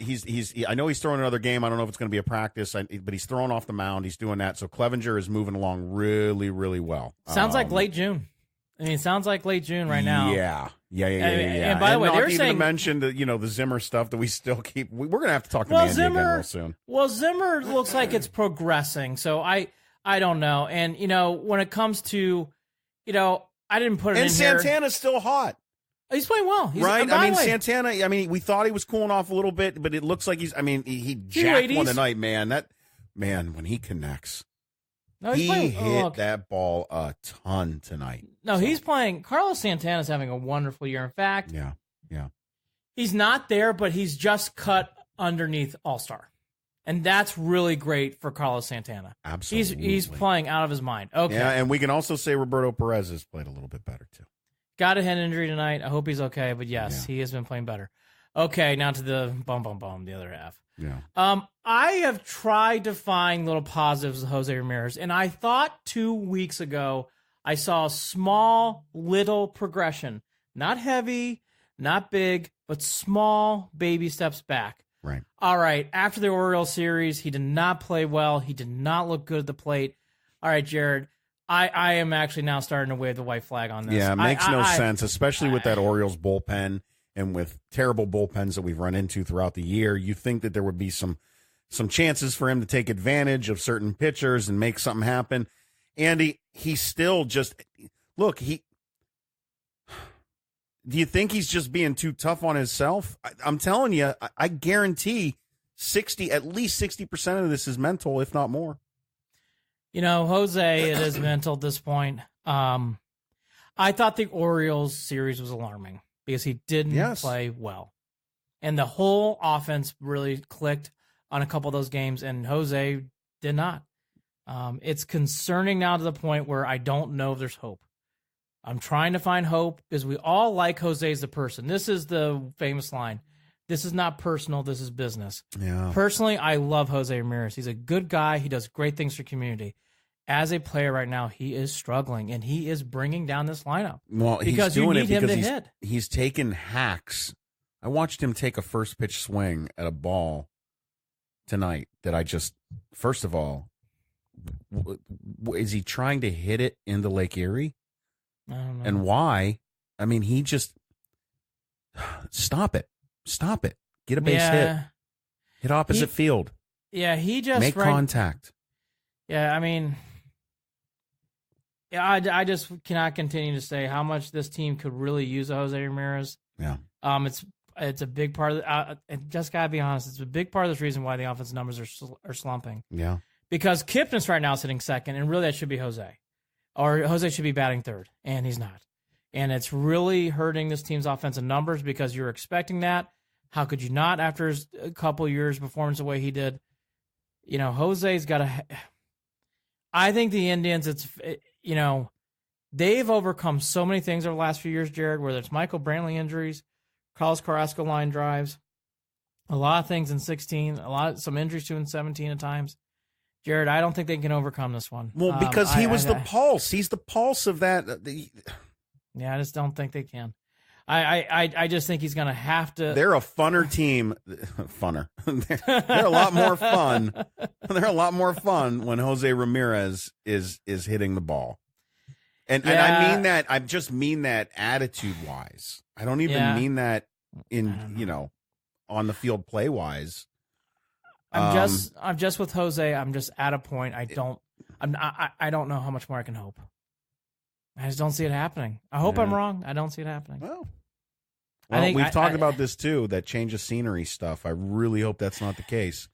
I know he's throwing another game. I don't know if it's going to be a practice, but he's throwing off the mound. He's doing that. So Clevenger is moving along really, really well. Sounds like late June. I mean, it sounds like late June right now. Yeah. And by the way, not they're even saying to mention the Zimmer stuff that we still keep. We're going to have to talk to Mandy again real soon. Well, Zimmer looks like it's progressing. So I don't know. And when it comes to, I didn't put it and in here. Santana's still hot. He's playing well. Right? I mean, Santana, we thought he was cooling off a little bit, but it looks like he jacked one tonight, man. When he connects, he hit that ball a ton tonight. No, he's playing. Carlos Santana's having a wonderful year. In fact, yeah. He's not there, but he's just cut underneath All-Star. And that's really great for Carlos Santana. Absolutely. He's playing out of his mind. Okay. Yeah, and we can also say Roberto Perez has played a little bit better, too. Got a head injury tonight. I hope he's okay, but yes, He has been playing better. Okay, now to the the other half. Yeah. I have tried to find little positives with Jose Ramirez, and I thought 2 weeks ago I saw a small little progression. Not heavy, not big, but small baby steps back. Right. All right, after the Orioles series, he did not play well. He did not look good at the plate. All right, Jared, I am actually now starting to wave the white flag on this. Yeah, it makes no sense, especially with that Orioles bullpen and with terrible bullpens that we've run into throughout the year. You think that there would be some chances for him to take advantage of certain pitchers and make something happen. And he still just – look, do you think he's just being too tough on himself? I'm telling you, I guarantee at least 60% of this is mental, if not more. Jose, it is mental at this point. I thought the Orioles series was alarming because he didn't play well. And the whole offense really clicked on a couple of those games, and Jose did not. It's concerning now to the point where I don't know if there's hope. I'm trying to find hope because we all like Jose as a person. This is the famous line. This is not personal. This is business. Yeah. Personally, I love Jose Ramirez. He's a good guy. He does great things for community. As a player right now, he is struggling, and he is bringing down this lineup. Well, because he's doing it because hit. He's taken hacks. I watched him take a first pitch swing at a ball tonight that I just, first of all, is he trying to hit it into Lake Erie? I don't know. And why? I mean, he just stop it. Get a base hit. Hit opposite field. Yeah, he just make contact. Yeah, I mean, I just cannot continue to say how much this team could really use Jose Ramirez. Yeah. It's a big part of just gotta be honest. It's a big part of this reason why the offense numbers are slumping. Yeah. Because Kipnis right now is sitting second, and really that should be Jose. Or Jose should be batting third, and he's not. And it's really hurting this team's offensive numbers because you're expecting that. How could you not after a couple years performance the way he did? Jose's got to. I think the Indians, they've overcome so many things over the last few years, Jared, whether it's Michael Brantley injuries, Carlos Carrasco line drives, a lot of things in 16, some injuries too in 17 at times. Jared, I don't think they can overcome this one. Well, because he was the pulse. He's the pulse of that. Yeah, I just don't think they can. I just think he's going to have to. They're a funner team. Funner. They're a lot more fun. They're a lot more fun when Jose Ramirez is hitting the ball. And I mean that. I just mean that attitude wise. I don't even mean that on the field play wise. I'm just with Jose. I'm just at a point. I don't know how much more I can hope. I just don't see it happening. I hope I'm wrong. I don't see it happening. Well, we've talked about this too, that change of scenery stuff. I really hope that's not the case.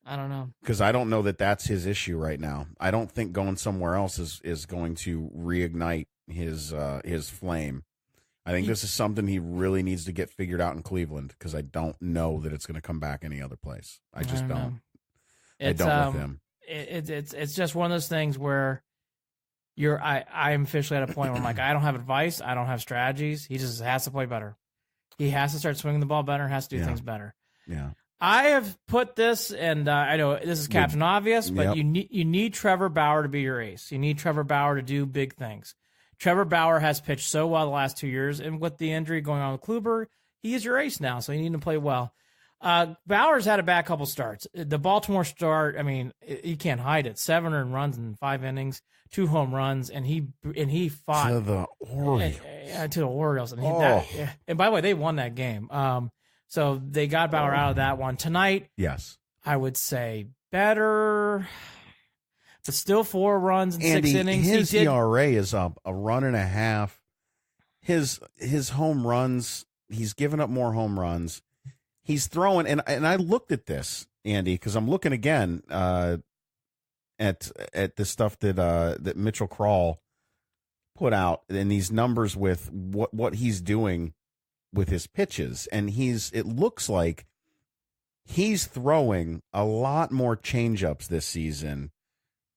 I don't know. Because I don't know that that's his issue right now. I don't think going somewhere else is going to reignite his flame. I think this is something he really needs to get figured out in Cleveland because I don't know that it's going to come back any other place. I just don't. I don't with him. It's just one of those things where I'm officially at a point where I'm like, I don't have advice. I don't have strategies. He just has to play better. He has to start swinging the ball better, has to do things better. Yeah. I have put this, and I know this is Captain Obvious, but you need Trevor Bauer to be your ace. You need Trevor Bauer to do big things. Trevor Bauer has pitched so well the last 2 years, and with the injury going on with Kluber, he is your ace now, so you need to play well. Bauer's had a bad couple starts. The Baltimore start, I mean, you can't hide it. 7 earned runs in 5 innings, 2 home runs, and he fought to the Orioles. To the Orioles, and by the way, they won that game. So they got Bauer out of that one tonight. Yes, I would say better, but still 4 runs in 6 innings. His ERA is up 1.5. His home runs. He's given up more home runs. He's throwing, and I looked at this, Andy, because I'm looking again at the stuff that Mitchell Krall put out, and these numbers with what he's doing with his pitches, and it looks like he's throwing a lot more changeups this season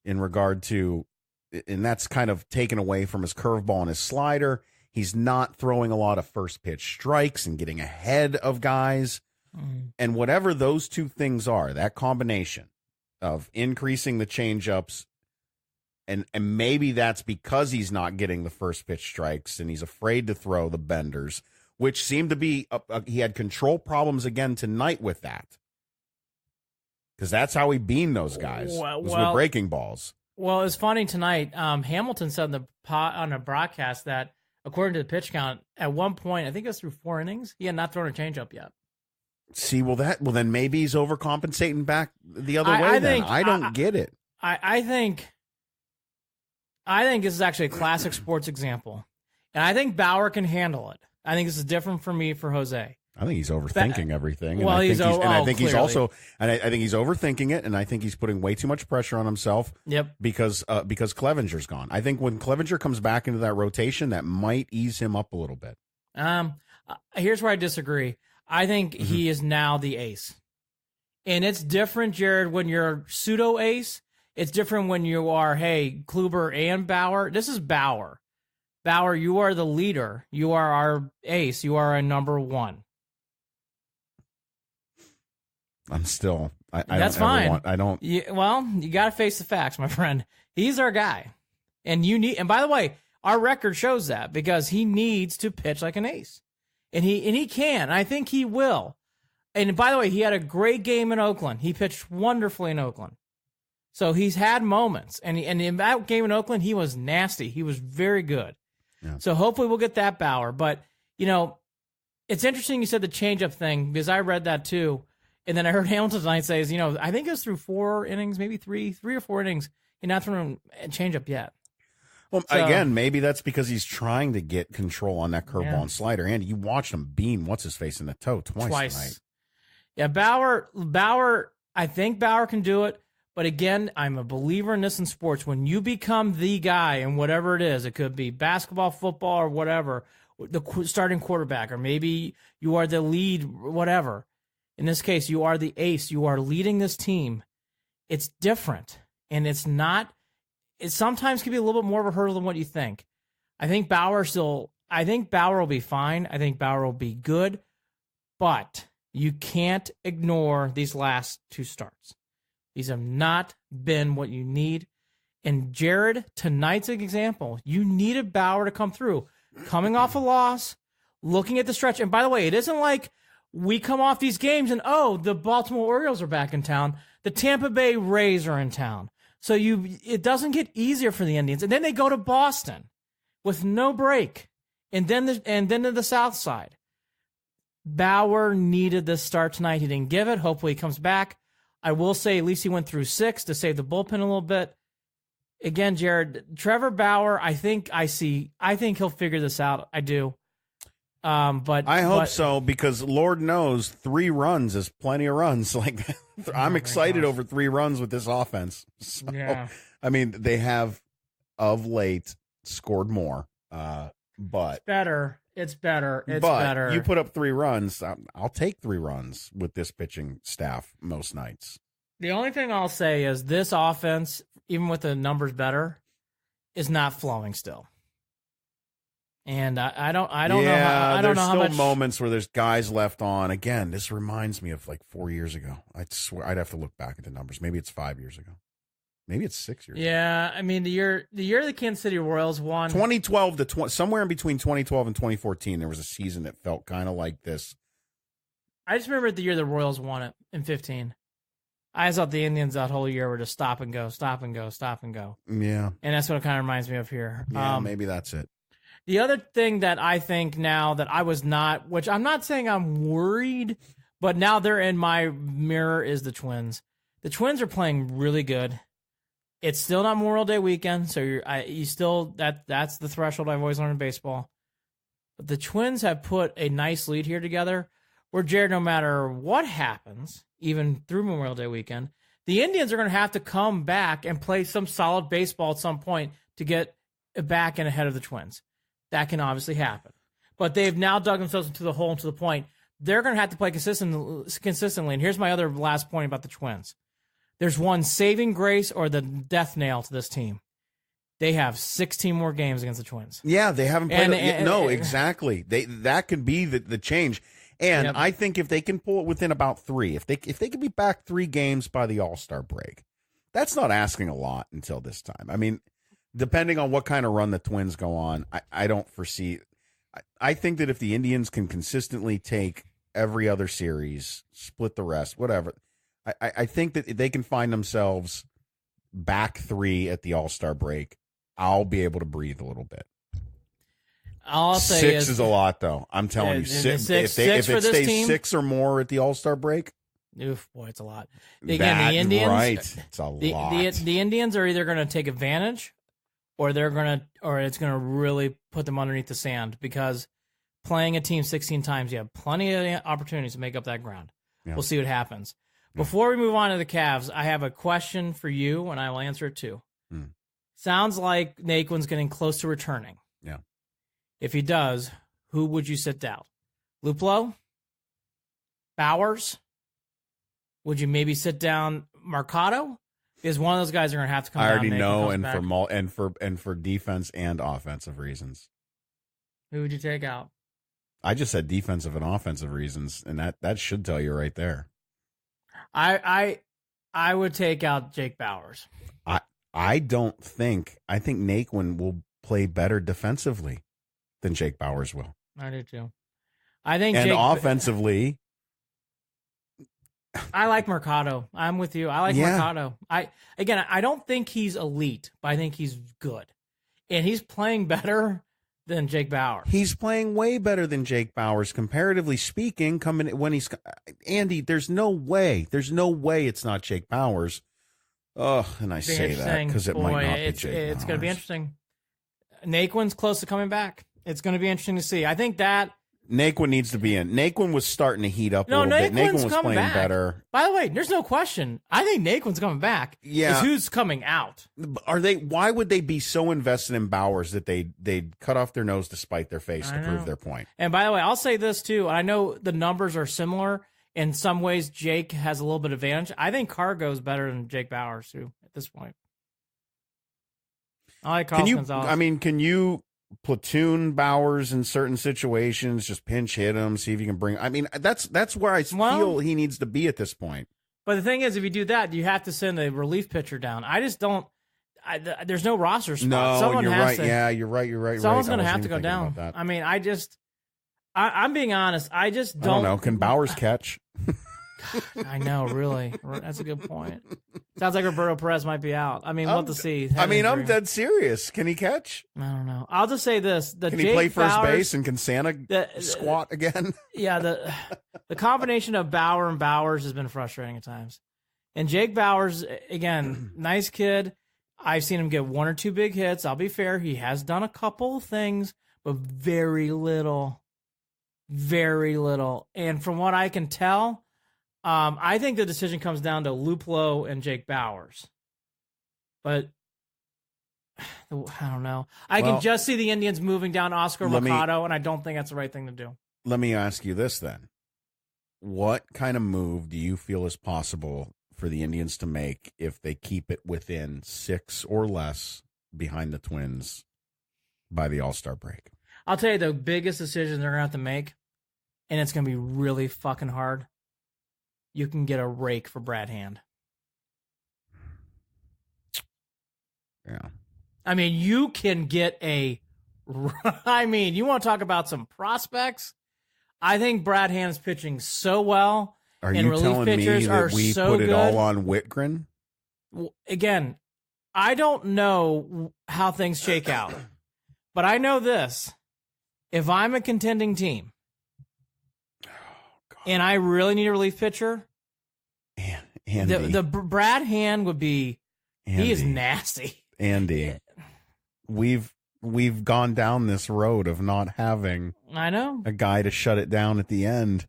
in regard to, and that's kind of taken away from his curveball and his slider. He's not throwing a lot of first pitch strikes and getting ahead of guys. And whatever those two things are, that combination of increasing the changeups, and maybe that's because he's not getting the first pitch strikes and he's afraid to throw the benders, which seemed to be he had control problems again tonight with that, because that's how he beamed those guys with breaking balls. Well, it's funny tonight. Hamilton said on the broadcast that according to the pitch count, at one point, I think it was through 4 innings, he had not thrown a changeup yet. See, well then maybe he's overcompensating back the other way. I don't get it. I think this is actually a classic sports example, and I think Bauer can handle it. I think this is different for me for Jose. I think he's overthinking everything. Well, I think he's overthinking it, and I think he's putting way too much pressure on himself. Yep. Because Clevenger's gone. I think when Clevenger comes back into that rotation, that might ease him up a little bit. Here's where I disagree. I think he is now the ace. And it's different, Jared, when you're pseudo ace. It's different when you are, Kluber and Bauer. This is Bauer. Bauer, you are the leader. You are our ace. You are a number 1. I'm still. That's fine. You got to face the facts, my friend. He's our guy, and by the way, our record shows that, because he needs to pitch like an ace, and he can. I think he will. And by the way, he had a great game in Oakland. He pitched wonderfully in Oakland, so he's had moments. And in that game in Oakland, he was nasty. He was very good. Yeah. So hopefully we'll get that Bauer. But it's interesting you said the changeup thing, because I read that too. And then I heard Hamilton tonight say, I think it was through 4 innings, maybe three or 4 innings. He's not thrown a changeup yet. Well, again, maybe that's because he's trying to get control on that curveball and slider. Andy, you watched him beam what's-his-face in the toe twice tonight. Yeah, Bauer, I think Bauer can do it. But again, I'm a believer in this in sports. When you become the guy in whatever it is, it could be basketball, football, or whatever, the starting quarterback, or maybe you are the lead, whatever. In this case, you are the ace. You are leading this team. It's different. And it sometimes can be a little bit more of a hurdle than what you think. I think Bauer will be fine. I think Bauer will be good. But you can't ignore these last 2 starts. These have not been what you need. And Jared, tonight's an example. You needed Bauer to come through. Coming off a loss, looking at the stretch. And by the way, it isn't like we come off these games and, the Baltimore Orioles are back in town. The Tampa Bay Rays are in town. So it doesn't get easier for the Indians. And then they go to Boston with no break. And then to the South Side. Bauer needed this start tonight. He didn't give it. Hopefully he comes back. I will say at least he went through 6 to save the bullpen a little bit. Again, Jared, Trevor Bauer, I think he'll figure this out. I do. But I hope so, because Lord knows 3 runs is plenty of runs. Like I'm excited over 3 runs with this offense. So, yeah. I mean, they have of late scored more, but it's better. It's better. You put up 3 runs. I'll take 3 runs with this pitching staff most nights. The only thing I'll say is this offense, even with the numbers better, is not flowing still. And I don't know how there's how still much moments where there's guys left on. Again, this reminds me of like 4 years ago. I swear I'd have to look back at the numbers. Maybe it's 5 years ago. Maybe it's 6 years ago. Yeah, I mean the year the Kansas City Royals won 2012 to somewhere in between 2012 and 2014, there was a season that felt kind of like this. I just remember the year the Royals won it in 15. I thought the Indians that whole year were just stop and go, stop and go, stop and go. Yeah. And that's what it kind of reminds me of here. Yeah, maybe that's it. The other thing that I think now that I was not, which I'm not saying I'm worried, but now they're in my mirror, is the Twins. The Twins are playing really good. It's still not Memorial Day weekend, so you still that's the threshold I've always learned in baseball. But the Twins have put a nice lead here together, where Jared, no matter what happens, even through Memorial Day weekend, the Indians are going to have to come back and play some solid baseball at some point to get back and ahead of the Twins. That can obviously happen. But they've now dug themselves into the hole, and to the point they're going to have to play consistently. And here's my other last point about the Twins. There's one saving grace or the death nail to this team. They have 16 more games against the Twins. Yeah, they haven't played. Exactly. That could be the change. And yep. I think if they can pull it within about 3, if they can be back 3 games by the All-Star break, that's not asking a lot until this time. I mean, depending on what kind of run the Twins go on, I don't foresee. I think that if the Indians can consistently take every other series, split the rest, whatever, I think that they can find themselves back 3 at the All-Star break. I'll be able to breathe a little bit. All I'll say 6 is a lot, though. I'm telling you, if it stays 6 or more at the All-Star break, oof, boy, it's a lot. Again, the Indians, right? It's a lot. The Indians are either going to take advantage, or it's going to really put them underneath the sand, because playing a team 16 times, you have plenty of opportunities to make up that ground. Yeah. We'll see what happens. Before we move on to the Cavs, I have a question for you, and I will answer it too. Sounds like Naquin's getting close to returning. Yeah. If he does, who would you sit down? Luplow? Bowers? Would you maybe sit down Mercado? Because one of those guys are going to have to come. I already know, and for defense and offensive reasons. Who would you take out? I just said defensive and offensive reasons, and that should tell you right there. I would take out Jake Bauers. I think Naquin will play better defensively than Jake Bauers will. I do too. I think offensively, I like Mercado. I'm with you. I like Mercado. I don't think he's elite, but I think he's good. And he's playing better than Jake Bauers. He's playing way better than Jake Bauers, comparatively speaking, Andy, there's no way it's not Jake Bauers. Oh, and I say that because it might not be Jake Bauers. It's going to be interesting. Naquin's close to coming back. It's going to be interesting to see. I think that Naquin needs to be in. Naquin was starting to heat up a little bit. Naquin was playing better. By the way, there's no question. I think Naquin's coming back. Yeah. It's who's coming out. Why would they be so invested in Bauers that they'd cut off their nose to spite their face to prove their point? And by the way, I'll say this too. I know the numbers are similar. In some ways, Jake has a little bit of advantage. I think Cargo's better than Jake Bauers too at this point. I like Carlos Gonzalez. Can you platoon Bauers in certain situations, just pinch hit him, see if you can bring. That's where I feel he needs to be at this point. But the thing is, if you do that, you have to send a relief pitcher down. I just don't. There's no roster spot. No, you're right. Yeah, you're right. Someone's going to have to go down. I'm being honest. I just don't. I don't know. Can Bauers catch? I know, really. That's a good point. Sounds like Roberto Perez might be out. We'll have to see. I'm dead serious. Can he catch? I don't know. I'll just say this. Can he play first base, and can Santa squat again? Yeah, the combination of Bauer and Bowers has been frustrating at times. And Jake Bauers, again, nice kid. I've seen him get 1 or 2 big hits. I'll be fair. He has done a couple of things, but very little. Very little. And from what I can tell, I think the decision comes down to Luplow and Jake Bauers. But I don't know. I can just see the Indians moving down Oscar Mercado, and I don't think that's the right thing to do. Let me ask you this then. What kind of move do you feel is possible for the Indians to make if they keep it within 6 or less behind the Twins by the All-Star break. I'll tell you the biggest decision they're going to have to make, and it's going to be really fucking hard. You can get a rake for Brad Hand. Yeah. I mean, you can get you want to talk about some prospects? I think Brad Hand is pitching so well. Are and you relief telling me pitchers that are we so put it good. all on Whitgren? Again, I don't know how things shake out, but I know this. If I'm a contending team and I really need a relief pitcher, the Brad Hand would be, he is nasty. Andy, we've gone down this road of not having a guy to shut it down at the end.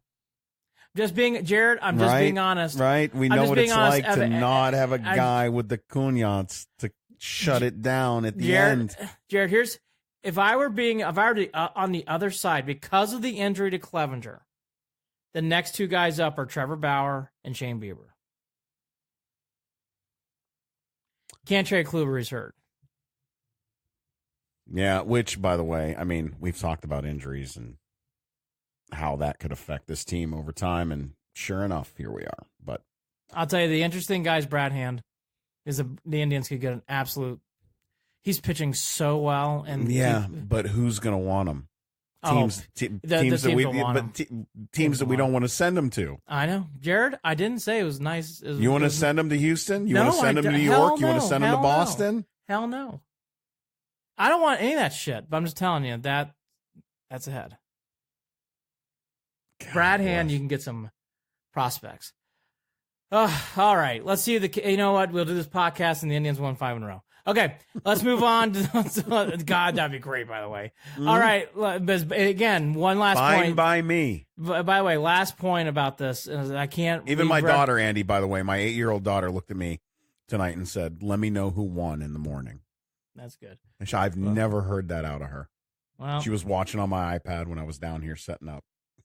Jared, I'm just being honest. Right? We know what it's like to not have a guy with the kunyats to shut it down at the end. Jared, if I were on the other side because of the injury to Clevenger, the next two guys up are Trevor Bauer and Shane Bieber. Can't trade Kluber, he's hurt. Yeah, which, by the way, I mean, we've talked about injuries and how that could affect this team over time, and sure enough, here we are. But I'll tell you, the interesting guy is Brad Hand. The Indians could get an absolute. He's pitching so well, and but who's going to want him? Teams that we don't want to send him to. I know, Jared. I didn't say it was nice. You want to send him to Houston? You want to send him to New York? You want to send him to Boston? Hell no. I don't want any of that shit. But I'm just telling you that's ahead. Brad Hand, you can get some prospects. All right, let's see you know what? We'll do this podcast, and the Indians won 5 in a row. Okay, let's move on. God, that'd be great, by the way. Mm-hmm. All right, again, one last point. Fine by me. By the way, last point about this is I can't. Even my daughter, Andy, by the way, my 8-year-old daughter looked at me tonight and said, "Let me know who won in the morning." That's good. I've never heard that out of her. Well, she was watching on my iPad when I was down here setting up.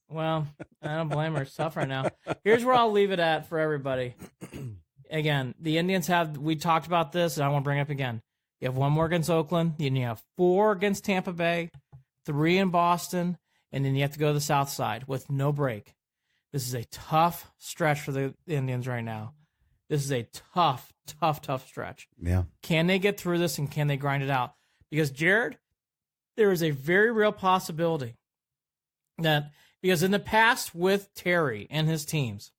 Well, I don't blame her. It's tough right now. Here's where I'll leave it at for everybody. Again, the Indians we talked about this, and I want to bring it up again. You have one more against Oakland, then you have 4 against Tampa Bay, 3 in Boston, and then you have to go to the South Side with no break. This is a tough stretch for the Indians right now. This is a tough stretch. Yeah. Can they get through this, and can they grind it out? Because, Jared, there is a very real possibility that, because in the past with Terry and his teams,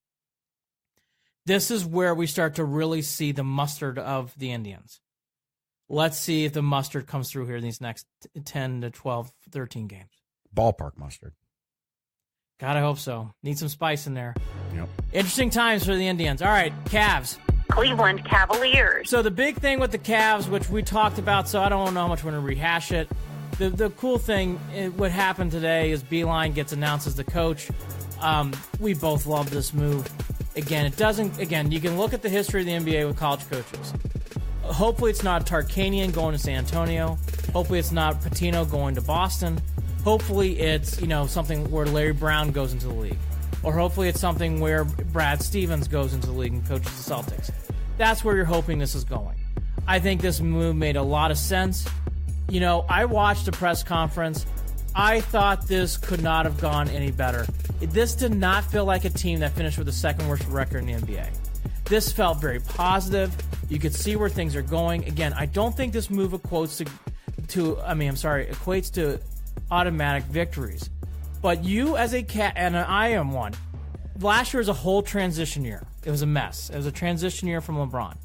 this is where we start to really see the mustard of the Indians. Let's see if the mustard comes through here in these next 10 to 12, 13 games. Ballpark mustard. God, I hope so. Need some spice in there. Yep. Interesting times for the Indians. All right, Cavs. Cleveland Cavaliers. So the big thing with the Cavs, which we talked about, so I don't know how much we're going to rehash it. The cool thing, what happened today is Beeline gets announced as the coach. We both love this move. Again, you can look at the history of the NBA with college coaches. Hopefully it's not Tarkanian going to San Antonio. Hopefully it's not Patino going to Boston. Hopefully it's, something where Larry Brown goes into the league. Or hopefully it's something where Brad Stevens goes into the league and coaches the Celtics. That's where you're hoping this is going. I think this move made a lot of sense. I watched the press conference. I thought this could not have gone any better. This did not feel like a team that finished with the second worst record in the NBA. This felt very positive. You could see where things are going. Again, I don't think this move equates to automatic victories. But you as a cat, and I am one, last year was a whole transition year. It was a mess. It was a transition year from LeBron.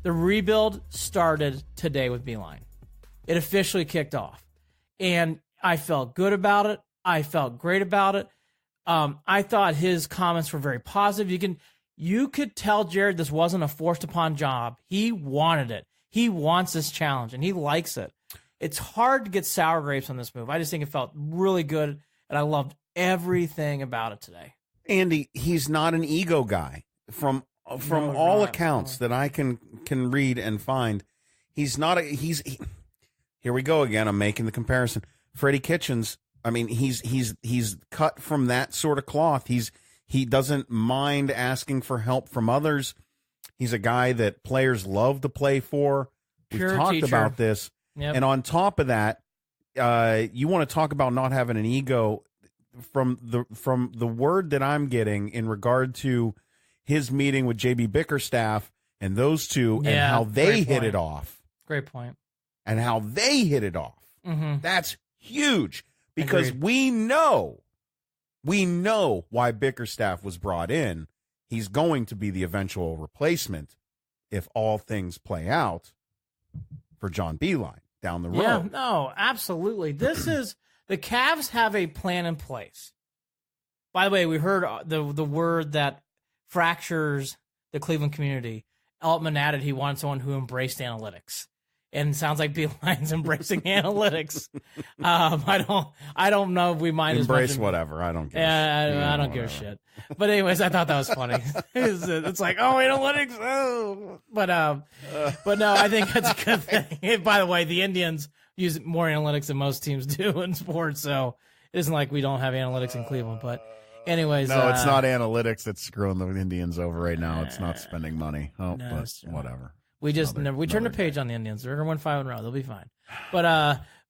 The rebuild started today with Beeline. It officially kicked off. And I felt good about it. I felt great about it. I thought his comments were very positive. You could tell Jared this wasn't a forced upon job. He wanted it. He wants this challenge, and he likes it. It's hard to get sour grapes on this move. I just think it felt really good, and I loved everything about it today. Andy, he's not an ego guy. From all accounts that I can read and find, he's not. Here we go again. I'm making the comparison. Freddie Kitchens. I mean, he's cut from that sort of cloth. He doesn't mind asking for help from others. He's a guy that players love to play for. We've talked about this. Yep. And on top of that, you want to talk about not having an ego. From the word that I'm getting in regard to his meeting with JB Bickerstaff and those two and how they hit it off. Great point. And how they hit it off. Mm-hmm. That's huge because Agreed. we know why Bickerstaff was brought in. He's going to be the eventual replacement if all things play out for John Beilein down the road. Yeah, no, absolutely. This is the Cavs have a plan in place. By the way, we heard the word that fractures the Cleveland community. Altman added he wanted someone who embraced analytics. And it sounds like Beilein's embracing analytics. I don't know if we mind embrace as much. Whatever. I don't give. I don't give a shit. But anyways, I thought that was funny. It's like, oh, analytics. Oh, but no, I think that's a good thing. By the way, the Indians use more analytics than most teams do in sports, so it isn't like we don't have analytics in Cleveland. But anyways, no, it's not analytics that's screwing the Indians over right now. It's not spending money. Oh, no, but whatever. We just we turned the page on the Indians. They're going to win 5 in a row. They'll be fine. But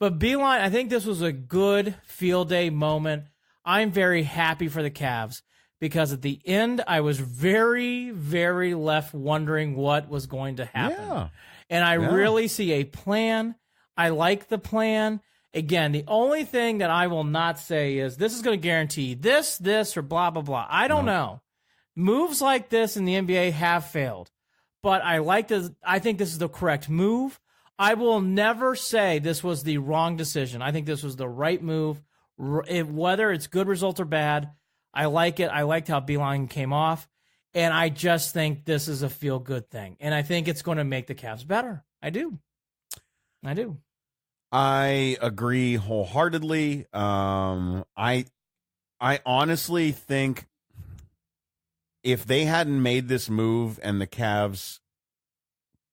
Beilein, I think this was a good field day moment. I'm very happy for the Cavs because at the end I was very, very left wondering what was going to happen. Yeah. And I really see a plan. I like the plan. Again, the only thing that I will not say is this is going to guarantee this, or blah, blah, blah. I don't know. Moves like this in the NBA have failed. But I like this. I think this is the correct move. I will never say this was the wrong decision. I think this was the right move. Whether it's good results or bad, I like it. I liked how Beilein came off. And I just think this is a feel-good thing. And I think it's going to make the Cavs better. I do. I agree wholeheartedly. I honestly think if they hadn't made this move and the Cavs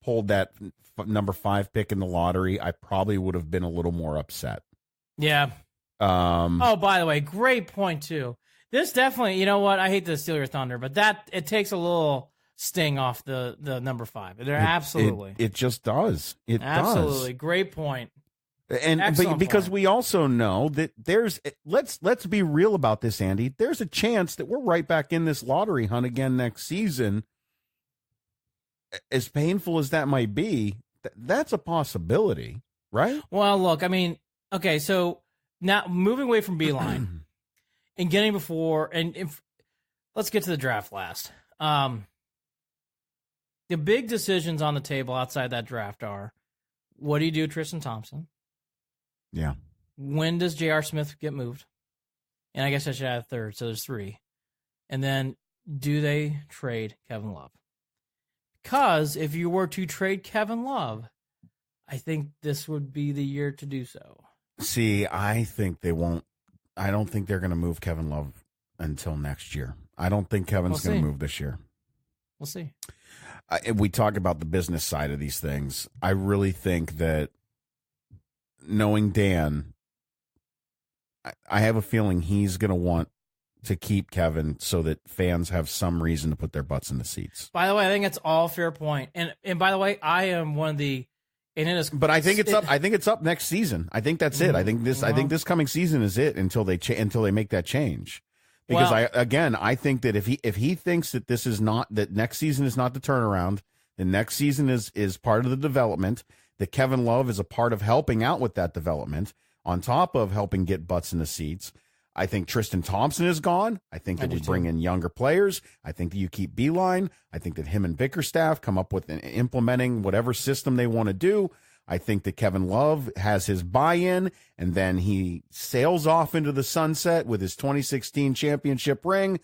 pulled that number 5 pick in the lottery, I probably would have been a little more upset. Yeah. Oh, by the way, great point too. This definitely, you know what? I hate to steal your thunder, but it takes a little sting off the number 5. Absolutely. It just does. It absolutely. does. Great point. And because we also know that let's be real about this, Andy. There's a chance that we're right back in this lottery hunt again next season. As painful as that might be, that's a possibility, right? Well, look, I mean, okay, so now moving away from Beilein and getting before, let's get to the draft last. The big decisions on the table outside that draft are, what do you do with Tristan Thompson? Yeah. When does J.R. Smith get moved? And I guess I should add a third, so there's 3. And then, do they trade Kevin Love? Because if you were to trade Kevin Love, I think this would be the year to do so. See, I think they won't. I don't think they're going to move Kevin Love until next year. I don't think Kevin's going to move this year. We'll see. We talk about the business side of these things. I really think that, knowing Dan, I have a feeling he's going to want to keep Kevin so that fans have some reason to put their butts in the seats. By the way, I think it's all fair point. And by the way, I am one of the. And it is, but I think it's up. I think it's up next season. I think that's it. I think this coming season is it until they make that change. Because I think that if he thinks that this is not, that next season is not the turnaround, the next season is part of the development. That Kevin Love is a part of helping out with that development, on top of helping get butts in the seats. I think Tristan Thompson is gone. I think that we bring in younger players. I think that you keep Beilein. I think that him and Bickerstaff come up with implementing whatever system they want to do. I think that Kevin Love has his buy-in, and then he sails off into the sunset with his 2016 championship ring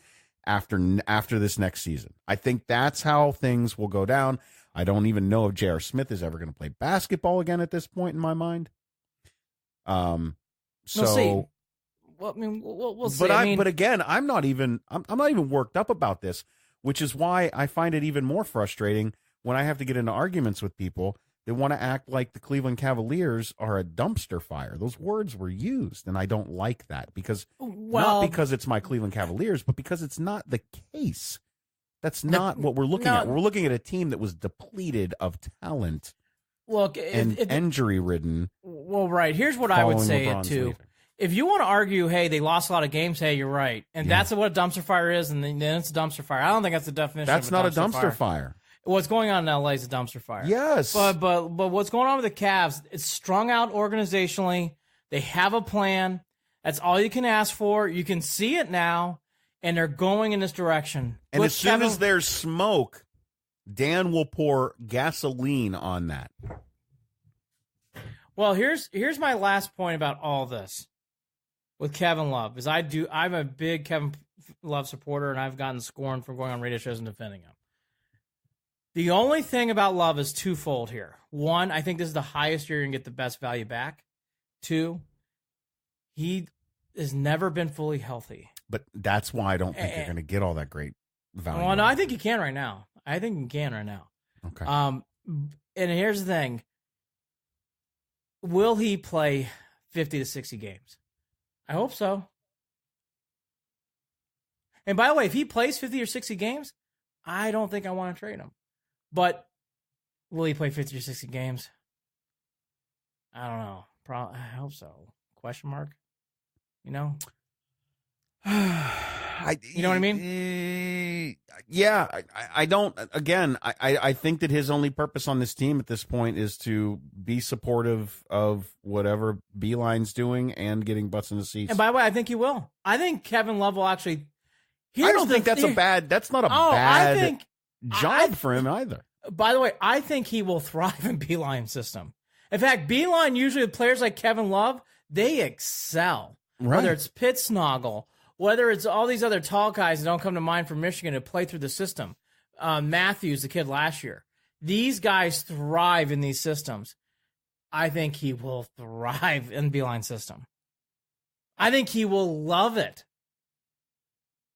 after this next season. I think that's how things will go down. I don't even know if J.R. Smith is ever going to play basketball again at this point in my mind. We'll see. Well, I mean, we'll see. But again, I'm not even worked up about this, which is why I find it even more frustrating when I have to get into arguments with people that want to act like the Cleveland Cavaliers are a dumpster fire. Those words were used, and I don't like that because not because it's my Cleveland Cavaliers, but because it's not the case. That's not what we're looking at. We're looking at a team that was depleted of talent look, and injury-ridden. Well, right. Here's what I would say LeBron's too. leaving. If you want to argue, hey, they lost a lot of games, hey, you're right. And that's what a dumpster fire is, and then it's a dumpster fire. I don't think that's the definition That's of not a dumpster dumpster fire. What's going on in LA is a dumpster fire. Yes. But what's going on with the Cavs, it's strung out organizationally. They have a plan. That's all you can ask for. You can see it now, and they're going in this direction. And With as soon as there's smoke, Dan will pour gasoline on that. Well, here's my last point about all this with Kevin Love, is I'm a big Kevin Love supporter, and I've gotten scorned for going on radio shows and defending him. The only thing about Love is twofold here. One, I think this is the highest year you can get the best value back. Two, he has never been fully healthy. But that's why I don't think you're going to get all that great value. Well, no, I think you can right now. Okay. And here's the thing. Will he play 50 to 60 games? I hope so. And by the way, if he plays 50 or 60 games, I don't think I want to trade him. But will he play 50 or 60 games? I don't know. I hope so. Question mark? You know? You know what I mean? Yeah, I don't. Again, I think that his only purpose on this team at this point is to be supportive of whatever Beeline's doing and getting butts in the seats. And by the way, I think he will. I think Kevin Love will actually. I don't think that's That's not a bad job for him either. By the way, I think he will thrive in Beeline's system. In fact, Beeline, usually with players like Kevin Love, they excel. Right. Whether it's Pitt Snoggle, whether it's all these other tall guys that don't come to mind from Michigan who play through the system. Matthews, the kid last year. These guys thrive in these systems. I think he will thrive in Beeline's system. I think he will love it.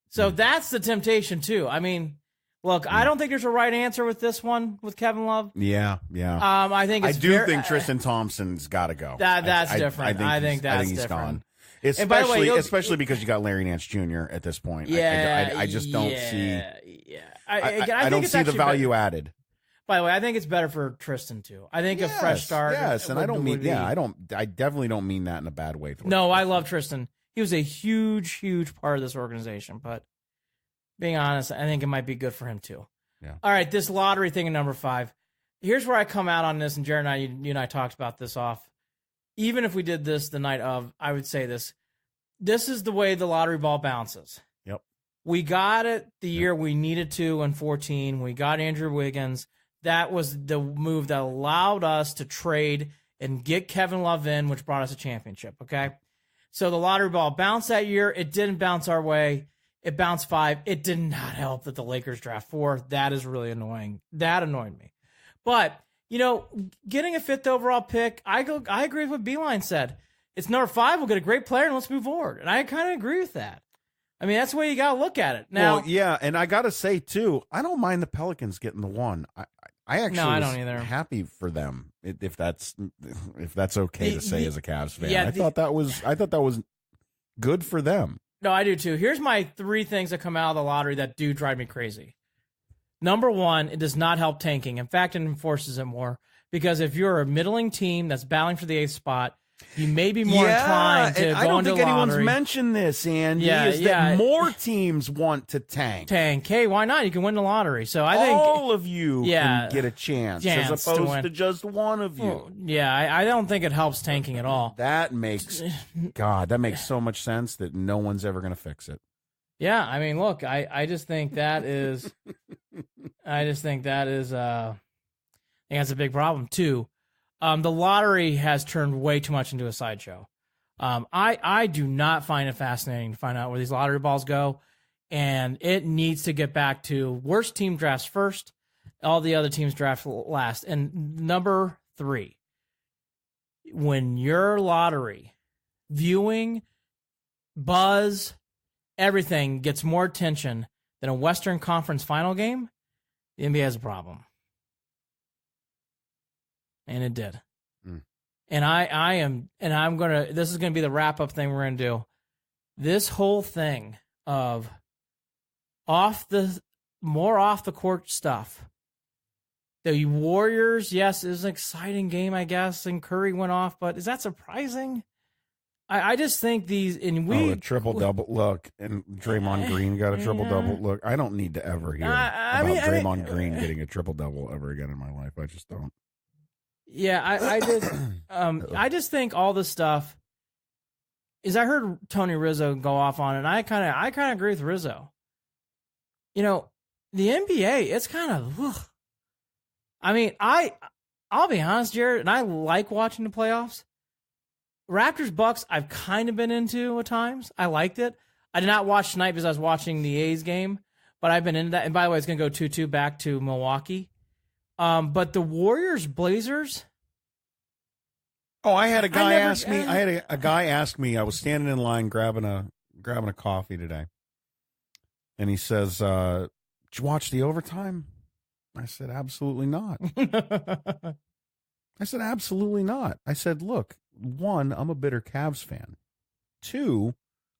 So that's the temptation, too. I mean, look, I don't think there's a right answer with this one with Kevin Love. Yeah. I think it's think Tristan Thompson's got to go. That's different. I think he's gone. And by the way, Especially because you got Larry Nance Jr. at this point. Yeah, I just don't see. Yeah, I don't see the value added. By the way, I think it's better for Tristan too. I think a fresh start. Yes, and I definitely don't mean that in a bad way. No, I love Tristan. He was a huge, huge part of this organization. But being honest, I think it might be good for him too. Yeah. All right, this lottery thing in number 5. Here's where I come out on this, and Jared and I, you and I talked about this off. Even if we did this the night of, I would say this. This is the way the lottery ball bounces. Yep. We got it the year we needed to in 2014. We got Andrew Wiggins. That was the move that allowed us to trade and get Kevin Love in, which brought us a championship, okay? So the lottery ball bounced that year. It didn't bounce our way. It bounced 5. It did not help that the Lakers draft 4. That is really annoying. That annoyed me. But, getting a 5th overall pick, I agree with what Beeline said. It's number 5. We'll get a great player and let's move forward. And I kind of agree with that. I mean, that's the way you got to look at it. Now, well, yeah, and I got to say, too, I don't mind the Pelicans getting the 1. I actually I don't either. Happy for them, if that's okay to say as a Cavs fan. Yeah, I thought that was good for them. No, I do too. Here's my 3 things that come out of the lottery that do drive me crazy. Number 1, it does not help tanking. In fact, it enforces it more. Because if you're a middling team that's battling for the 8th spot, you may be more inclined to go into I don't think lottery. anyone's mentioned this, Andy, that more teams want to tank. Hey, why not? You can win the lottery. So I think all of you can get a chance as opposed to just one of you. Well, I don't think it helps tanking at all. That makes so much sense that no one's ever going to fix it. Yeah, I mean, look, I just think that is I think that's a big problem too. The lottery has turned way too much into a sideshow. I do not find it fascinating to find out where these lottery balls go, and it needs to get back to worst team drafts first, all the other teams draft last. And number 3, when your lottery viewing, buzz, everything gets more attention than a Western Conference final game, the NBA has a problem. And it did. And this is going to be the wrap-up thing we're going to do. This whole thing of off the court stuff The Warriors, yes, it was an exciting game, I guess, and Curry went off, but is that surprising? I just think a triple-double look, and Draymond Green got a triple-double look. I don't need to ever hear about Draymond Green getting a triple-double ever again in my life. I just don't. Yeah, I just think all this stuff is. I heard Tony Rizzo go off on it, and I kind of agree with Rizzo. You know, the NBA, it's kind of. Ugh. I mean, I'll be honest, Jared, and I like watching the playoffs. Raptors Bucks, I've kind of been into at times. I liked it. I did not watch tonight because I was watching the A's game, but I've been into that. And by the way, it's going to go 2-2 back to Milwaukee. But the Warriors Blazers. Oh, I had a guy ask me. I had a guy ask me. I was standing in line grabbing a coffee today, and he says, "Did you watch the overtime?" I said, "Absolutely not." I said, "Absolutely not." I said, "Look, one, I'm a bitter Cavs fan. Two,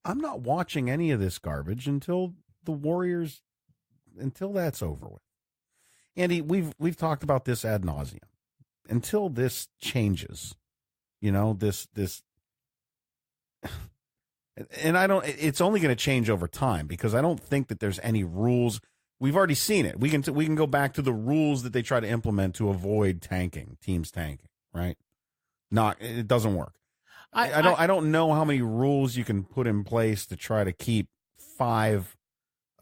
I'm not watching any of this garbage until the Warriors, until that's over with." Andy, we've talked about this ad nauseum. Until this changes, this, and it's only going to change over time because I don't think that there's any rules. We've already seen it. We can go back to the rules that they try to implement to avoid teams tanking, right? It doesn't work. I don't know how many rules you can put in place to try to keep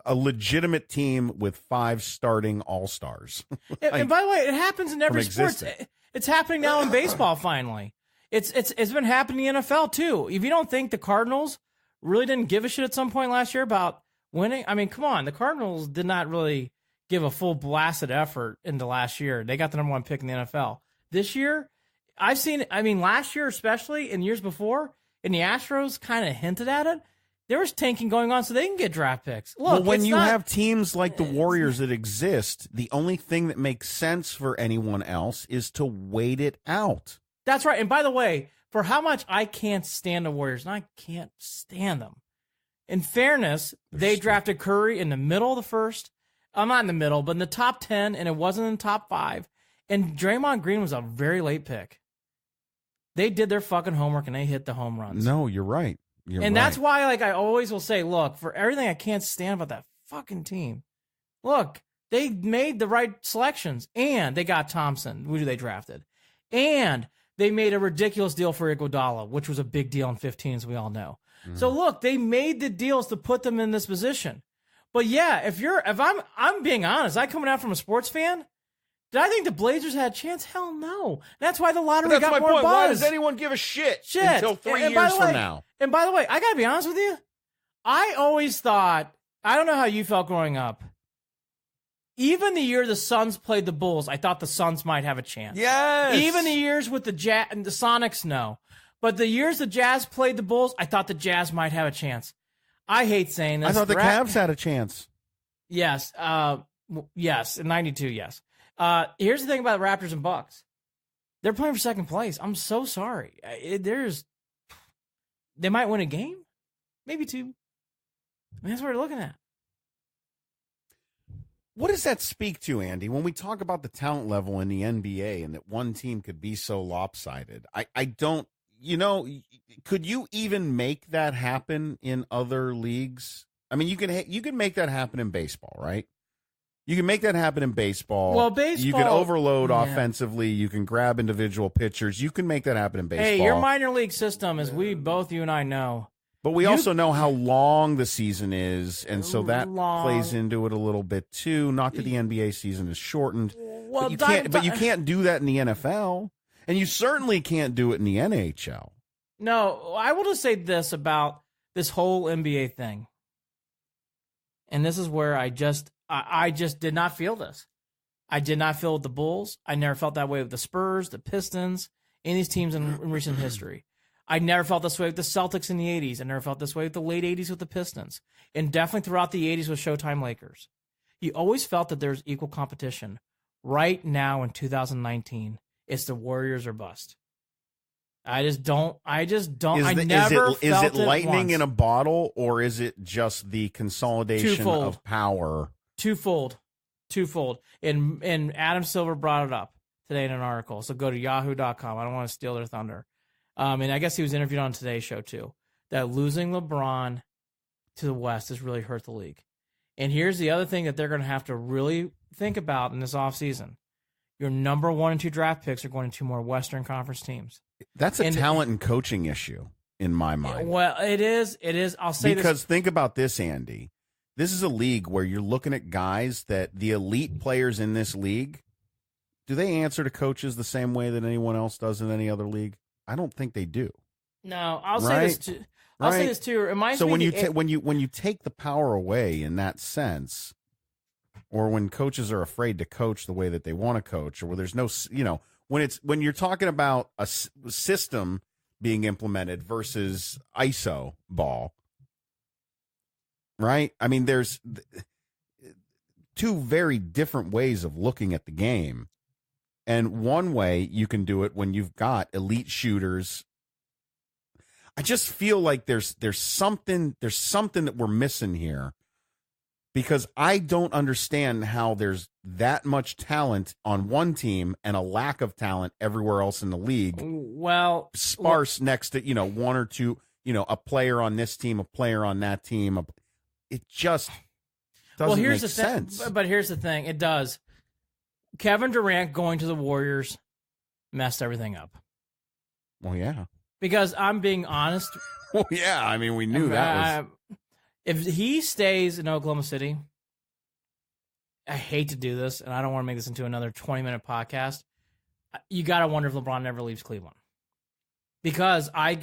a legitimate team with 5 starting all-stars. And by the way, it happens in every sport. It's happening now in baseball finally. It's been happening in the NFL too. If you don't think the Cardinals really didn't give a shit at some point last year about winning, I mean, come on, the Cardinals did not really give a full blasted effort into last year. They got the number 1 pick in the NFL. This year, last year especially, and years before, and the Astros kind of hinted at it. There was tanking going on so they can get draft picks. Look, when you have teams like the Warriors that exist, the only thing that makes sense for anyone else is to wait it out. That's right. And by the way, for how much I can't stand the Warriors, and I can't stand them. In fairness, they drafted Curry in the middle of the first. I'm not in the middle, but in the top 10, and it wasn't in the top 5. And Draymond Green was a very late pick. They did their fucking homework, and they hit the home runs. No, you're right. That's why, I always will say, look, for everything I can't stand about that fucking team, look, they made the right selections, and they got Thompson, who they drafted, and they made a ridiculous deal for Iguodala, which was a big deal in 15, as we all know. Mm-hmm. So look, they made the deals to put them in this position. But yeah, if I'm being honest, I coming out from a sports fan. Did I think the Blazers had a chance? Hell no. That's why the lottery got more buzz. Why does anyone give a shit until 3 years from now? And by the way, I got to be honest with you. I always thought, I don't know how you felt growing up. Even the year the Suns played the Bulls, I thought the Suns might have a chance. Yes. Even the years with the Jazz and the Sonics, no. But the years the Jazz played the Bulls, I thought the Jazz might have a chance. I hate saying this. I thought the Cavs had a chance. Yes. Yes. In 92, yes. Here's the thing about the Raptors and Bucks. They're playing for second place. I'm so sorry. They might win a game, maybe 2. I mean, that's what we're looking at. What does that speak to, Andy, when we talk about the talent level in the NBA and that one team could be so lopsided? I don't, could you even make that happen in other leagues? I mean, you can make that happen in baseball, right? You can make that happen in baseball. Well, baseball, you can overload offensively. You can grab individual pitchers. You can make that happen in baseball. Hey, your minor league system, as you and I know. But we also know how long the season is, and so that plays into it a little bit too. Not that the NBA season is shortened, well, but you can't do that in the NFL, and you certainly can't do it in the NHL. No, I will just say this about this whole NBA thing, and this is where I just did not feel this. I did not feel with the Bulls. I never felt that way with the Spurs, the Pistons, any of these teams in recent history. I never felt this way with the Celtics in the 80s. I never felt this way with the late 80s with the Pistons. And definitely throughout the 80s with Showtime Lakers. You always felt that there's equal competition. Right now in 2019, it's the Warriors or bust. I just don't. Is it lightning in a bottle, or is it just the consolidation of power? Twofold. twofold. And Adam Silver brought it up today in an article. So go to yahoo.com. I don't want to steal their thunder. And I guess he was interviewed on Today's Show too, that losing LeBron to the West has really hurt the league. And here's the other thing that they're going to have to really think about in this offseason. Your number 1 and 2 draft picks are going to 2 more Western Conference teams. That's a talent and coaching issue in my mind. Well, it is. I'll say because think about this, Andy. This is a league where you're looking at guys that the elite players in this league, do they answer to coaches the same way that anyone else does in any other league? I don't think they do. No, I'll say this too. I'll say this too. It reminds me when you take the power away in that sense, or when coaches are afraid to coach the way that they want to coach, or where there's no, when you're talking about a system being implemented versus ISO ball, right? I mean, there's 2 very different ways of looking at the game. And one way you can do it when you've got elite shooters. I just feel like there's something that we're missing here, because I don't understand how there's that much talent on one team and a lack of talent everywhere else in the league. Well, sparse next to 1 or 2, a player on this team, a player on that team. It just doesn't make sense. But here's the thing, it does. Kevin Durant going to the Warriors messed everything up. Well, yeah. Because I'm being honest. Well, yeah. I mean, we knew that was. If he stays in Oklahoma City, I hate to do this, and I don't want to make this into another 20-minute podcast. You got to wonder if LeBron never leaves Cleveland. Because I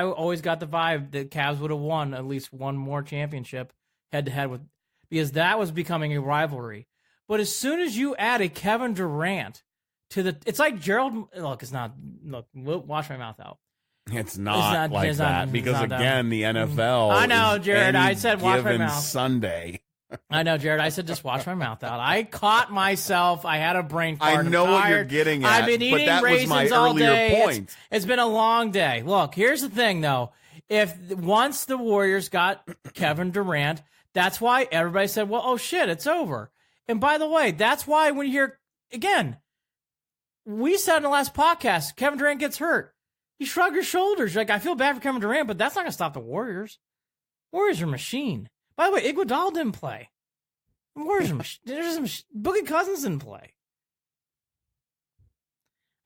always got the vibe that Cavs would have won at least one more championship head-to-head with, because that was becoming a rivalry. But as soon as you add a Kevin Durant to it's like Gerald. Look, it's not. Look, wash my mouth out. It's not like that because again, the NFL. I know, Jared. I said wash my mouth. Sunday. I know, Jared. I said just wash my mouth out. I caught myself. I had a brain fart. I know what you're getting at. I've been eating but that raisins was my all earlier day. point. It's been a long day. Look, here's the thing, though. If once the Warriors got Kevin Durant, that's why everybody said, "Well, oh shit, it's over." And by the way, that's why when you hear again, we said in the last podcast, Kevin Durant gets hurt. You shrug your shoulders. You're like, I feel bad for Kevin Durant, but that's not going to stop the Warriors. Warriors are a machine. By the way, Iguodala didn't play. Warriors are Boogie Cousins didn't play.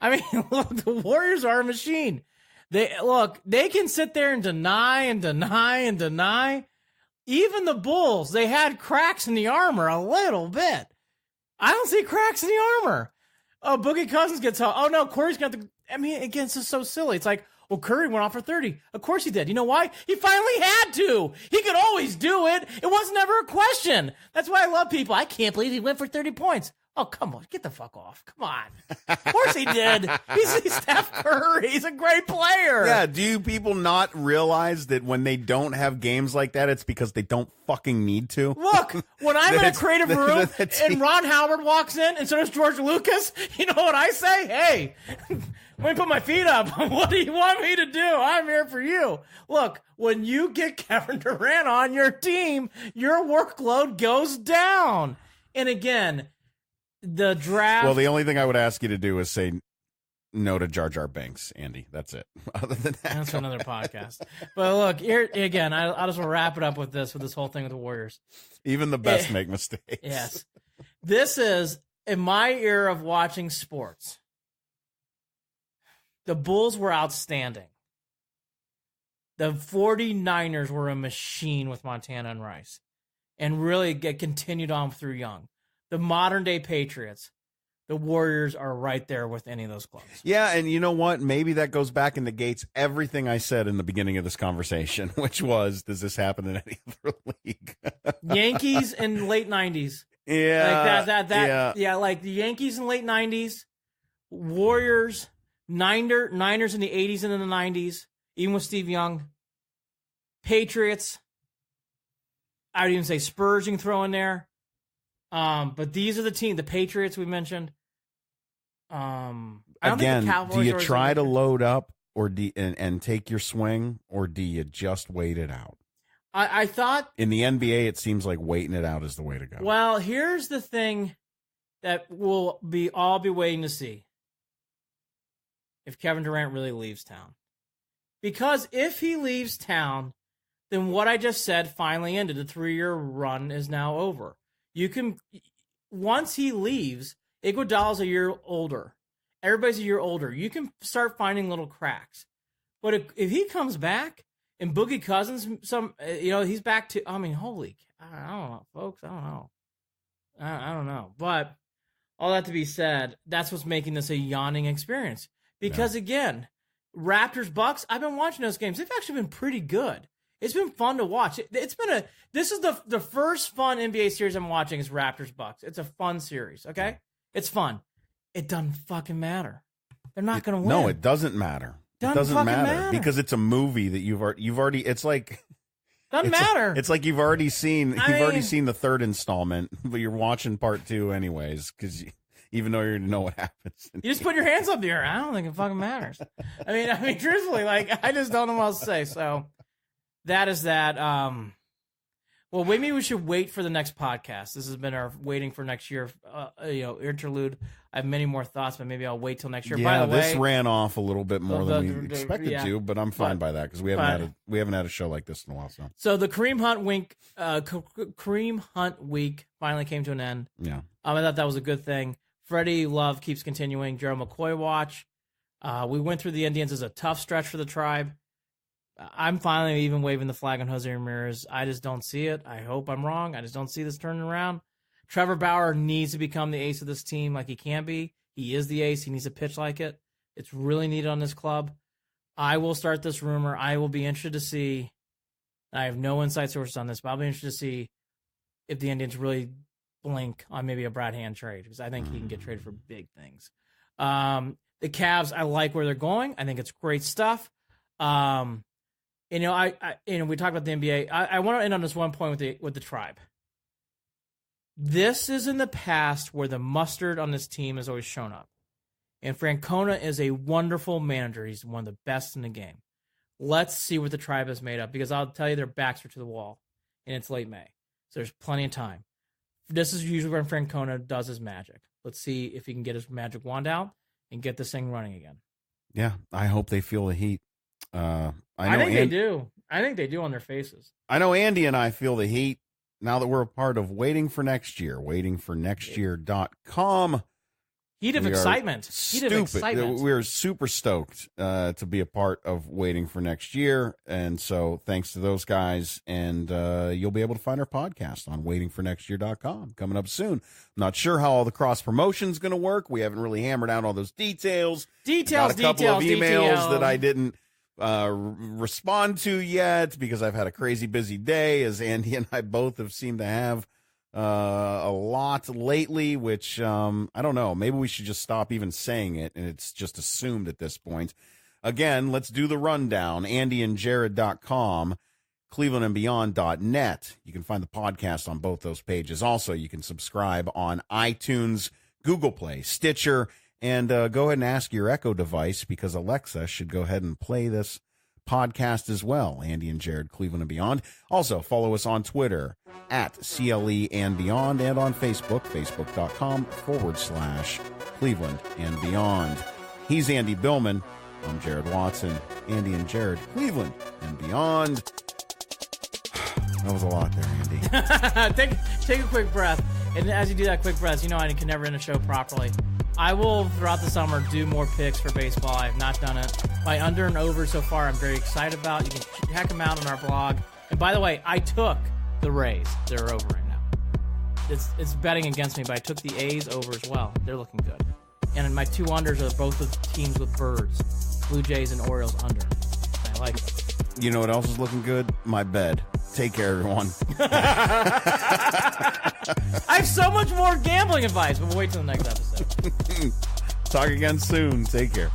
I mean, look, the Warriors are a machine. They can sit there and deny. Even the Bulls, they had cracks in the armor a little bit. I don't see cracks in the armor. Oh, Boogie Cousins gets home. Oh, no, Curry's got the... I mean, again, it's just so silly. It's like, well, Curry went off for 30. Of course he did. You know why? He finally had to. He could always do it. It was never a question. That's why I love people. I can't believe he went for 30 points. Oh, come on. Get the fuck off. Come on. Of course he did. He's Steph Curry. He's a great player. Yeah, do people not realize that when they don't have games like that, it's because they don't fucking need to? Look, when I'm in a creative room and Ron Howard walks in and so does George Lucas, you know what I say? Hey, let me put my feet up. What do you want me to do? I'm here for you. Look, when you get Kevin Durant on your team, your workload goes down. And again, the draft. Well, the only thing I would ask you to do is say no to Jar Jar Binks, Andy. That's it. Other than that, that's another podcast. But look, here again, I just want to wrap it up with this whole thing with the Warriors. Even the best make mistakes. Yes. This is, in my era of watching sports, the Bulls were outstanding. The 49ers were a machine with Montana and Rice, and really continued on through Young. The modern-day Patriots, the Warriors are right there with any of those clubs. Yeah, and you know what? Maybe that goes back and negates everything I said in the beginning of this conversation, which was, does this happen in any other league? Yankees in late 90s. Yeah. Yeah, like the Yankees in late 90s, Warriors, Niners in the 80s and in the 90s, even with Steve Young. Patriots, I would even say Spurs you can throw in there. But these are the teams, the Patriots we mentioned. I don't think the Cowboys do you try to load up or and take your swing, or do you just wait it out? I thought in the NBA, it seems like waiting it out is the way to go. Well, here's the thing that we'll all be waiting to see. If Kevin Durant really leaves town. Because if he leaves town, then what I just said finally ended. The 3-year run is now over. Once he leaves, Iguodala's a year older. Everybody's a year older. You can start finding little cracks. But if he comes back and Boogie Cousins, he's back to, I don't know, folks. I don't know. But all that to be said, that's what's making this a yawning experience. Because again, Raptors Bucks, I've been watching those games. They've actually been pretty good. It's been fun to watch. This is the first fun NBA series I'm watching is Raptors Bucks. It's a fun series, okay? It's fun. It doesn't fucking matter. They're not going to win. No, it doesn't matter. It doesn't matter because it's a movie that you've already. It's like doesn't matter. It's like you've already seen the third installment, but you're watching part 2 anyways because even though you already know what happens. You just put your hands up there. I don't think it fucking matters. I mean, truthfully, I just don't know what else to say. So that is that. Well, maybe we should wait for the next podcast. This has been our waiting for next year, interlude. I have many more thoughts, but maybe I'll wait till next year. Yeah, by the way, this ran off a little bit more than we expected to, but I'm fine by that because we haven't had a show like this in a while. So the Kareem Hunt week finally came to an end. Yeah, I thought that was a good thing. Freddie Love keeps continuing. Gerald McCoy watch. We went through the Indians as a tough stretch for the Tribe. I'm finally even waving the flag on Jose Ramirez. I just don't see it. I hope I'm wrong. I just don't see this turning around. Trevor Bauer needs to become the ace of this team like he can be. He is the ace. He needs to pitch like it. It's really needed on this club. I will start this rumor. I will be interested to see. I have no inside sources on this, but I'll be interested to see if the Indians really blink on maybe a Brad Hand trade because I think he can get traded for big things. The Cavs, I like where they're going. I think it's great stuff. We talked about the NBA. I want to end on this one point with the Tribe. This is in the past where the mustard on this team has always shown up. And Francona is a wonderful manager. He's one of the best in the game. Let's see what the Tribe has made up because I'll tell you their backs are to the wall. And it's late May. So there's plenty of time. This is usually when Francona does his magic. Let's see if he can get his magic wand out and get this thing running again. Yeah, I hope they feel the heat. I think they do. I think they do on their faces. I know Andy and I feel the heat now that we're a part of Waiting for Next Year, waitingfornextyear.com. Heat of excitement. We're super stoked to be a part of Waiting for Next Year. And so thanks to those guys. And you'll be able to find our podcast on waitingfornextyear.com coming up soon. I'm not sure how all the cross promotion is going to work. We haven't really hammered out all those details. Got a couple of emails that I didn't respond to yet because I've had a crazy busy day, as Andy and I both have seemed to have a lot lately, which I don't know. Maybe we should just stop even saying it, and it's just assumed at this point. Again, let's do the rundown. AndyandJared.com, ClevelandandBeyond.net. You can find the podcast on both those pages. Also, you can subscribe on iTunes, Google Play, Stitcher, and go ahead and ask your Echo device because Alexa should go ahead and play this podcast as well. Andy and Jared, Cleveland and Beyond. Also, follow us on Twitter at CLE and Beyond and on Facebook, facebook.com/Cleveland and Beyond. He's Andy Billman. I'm Jared Watson. Andy and Jared, Cleveland and Beyond. That was a lot there, Andy. Take a quick breath. And as you do that quick breath, I can never end a show properly. I will, throughout the summer, do more picks for baseball. I have not done it. My under and over so far, I'm very excited about. You can check them out on our blog. And by the way, I took the Rays. They're over right now. It's betting against me, but I took the A's over as well. They're looking good. And my two unders are both with teams with birds. Blue Jays and Orioles under. I like it. You know what else is looking good? My bed. Take care, everyone. I have so much more gambling advice, but we'll wait till the next episode. Talk again soon. Take care.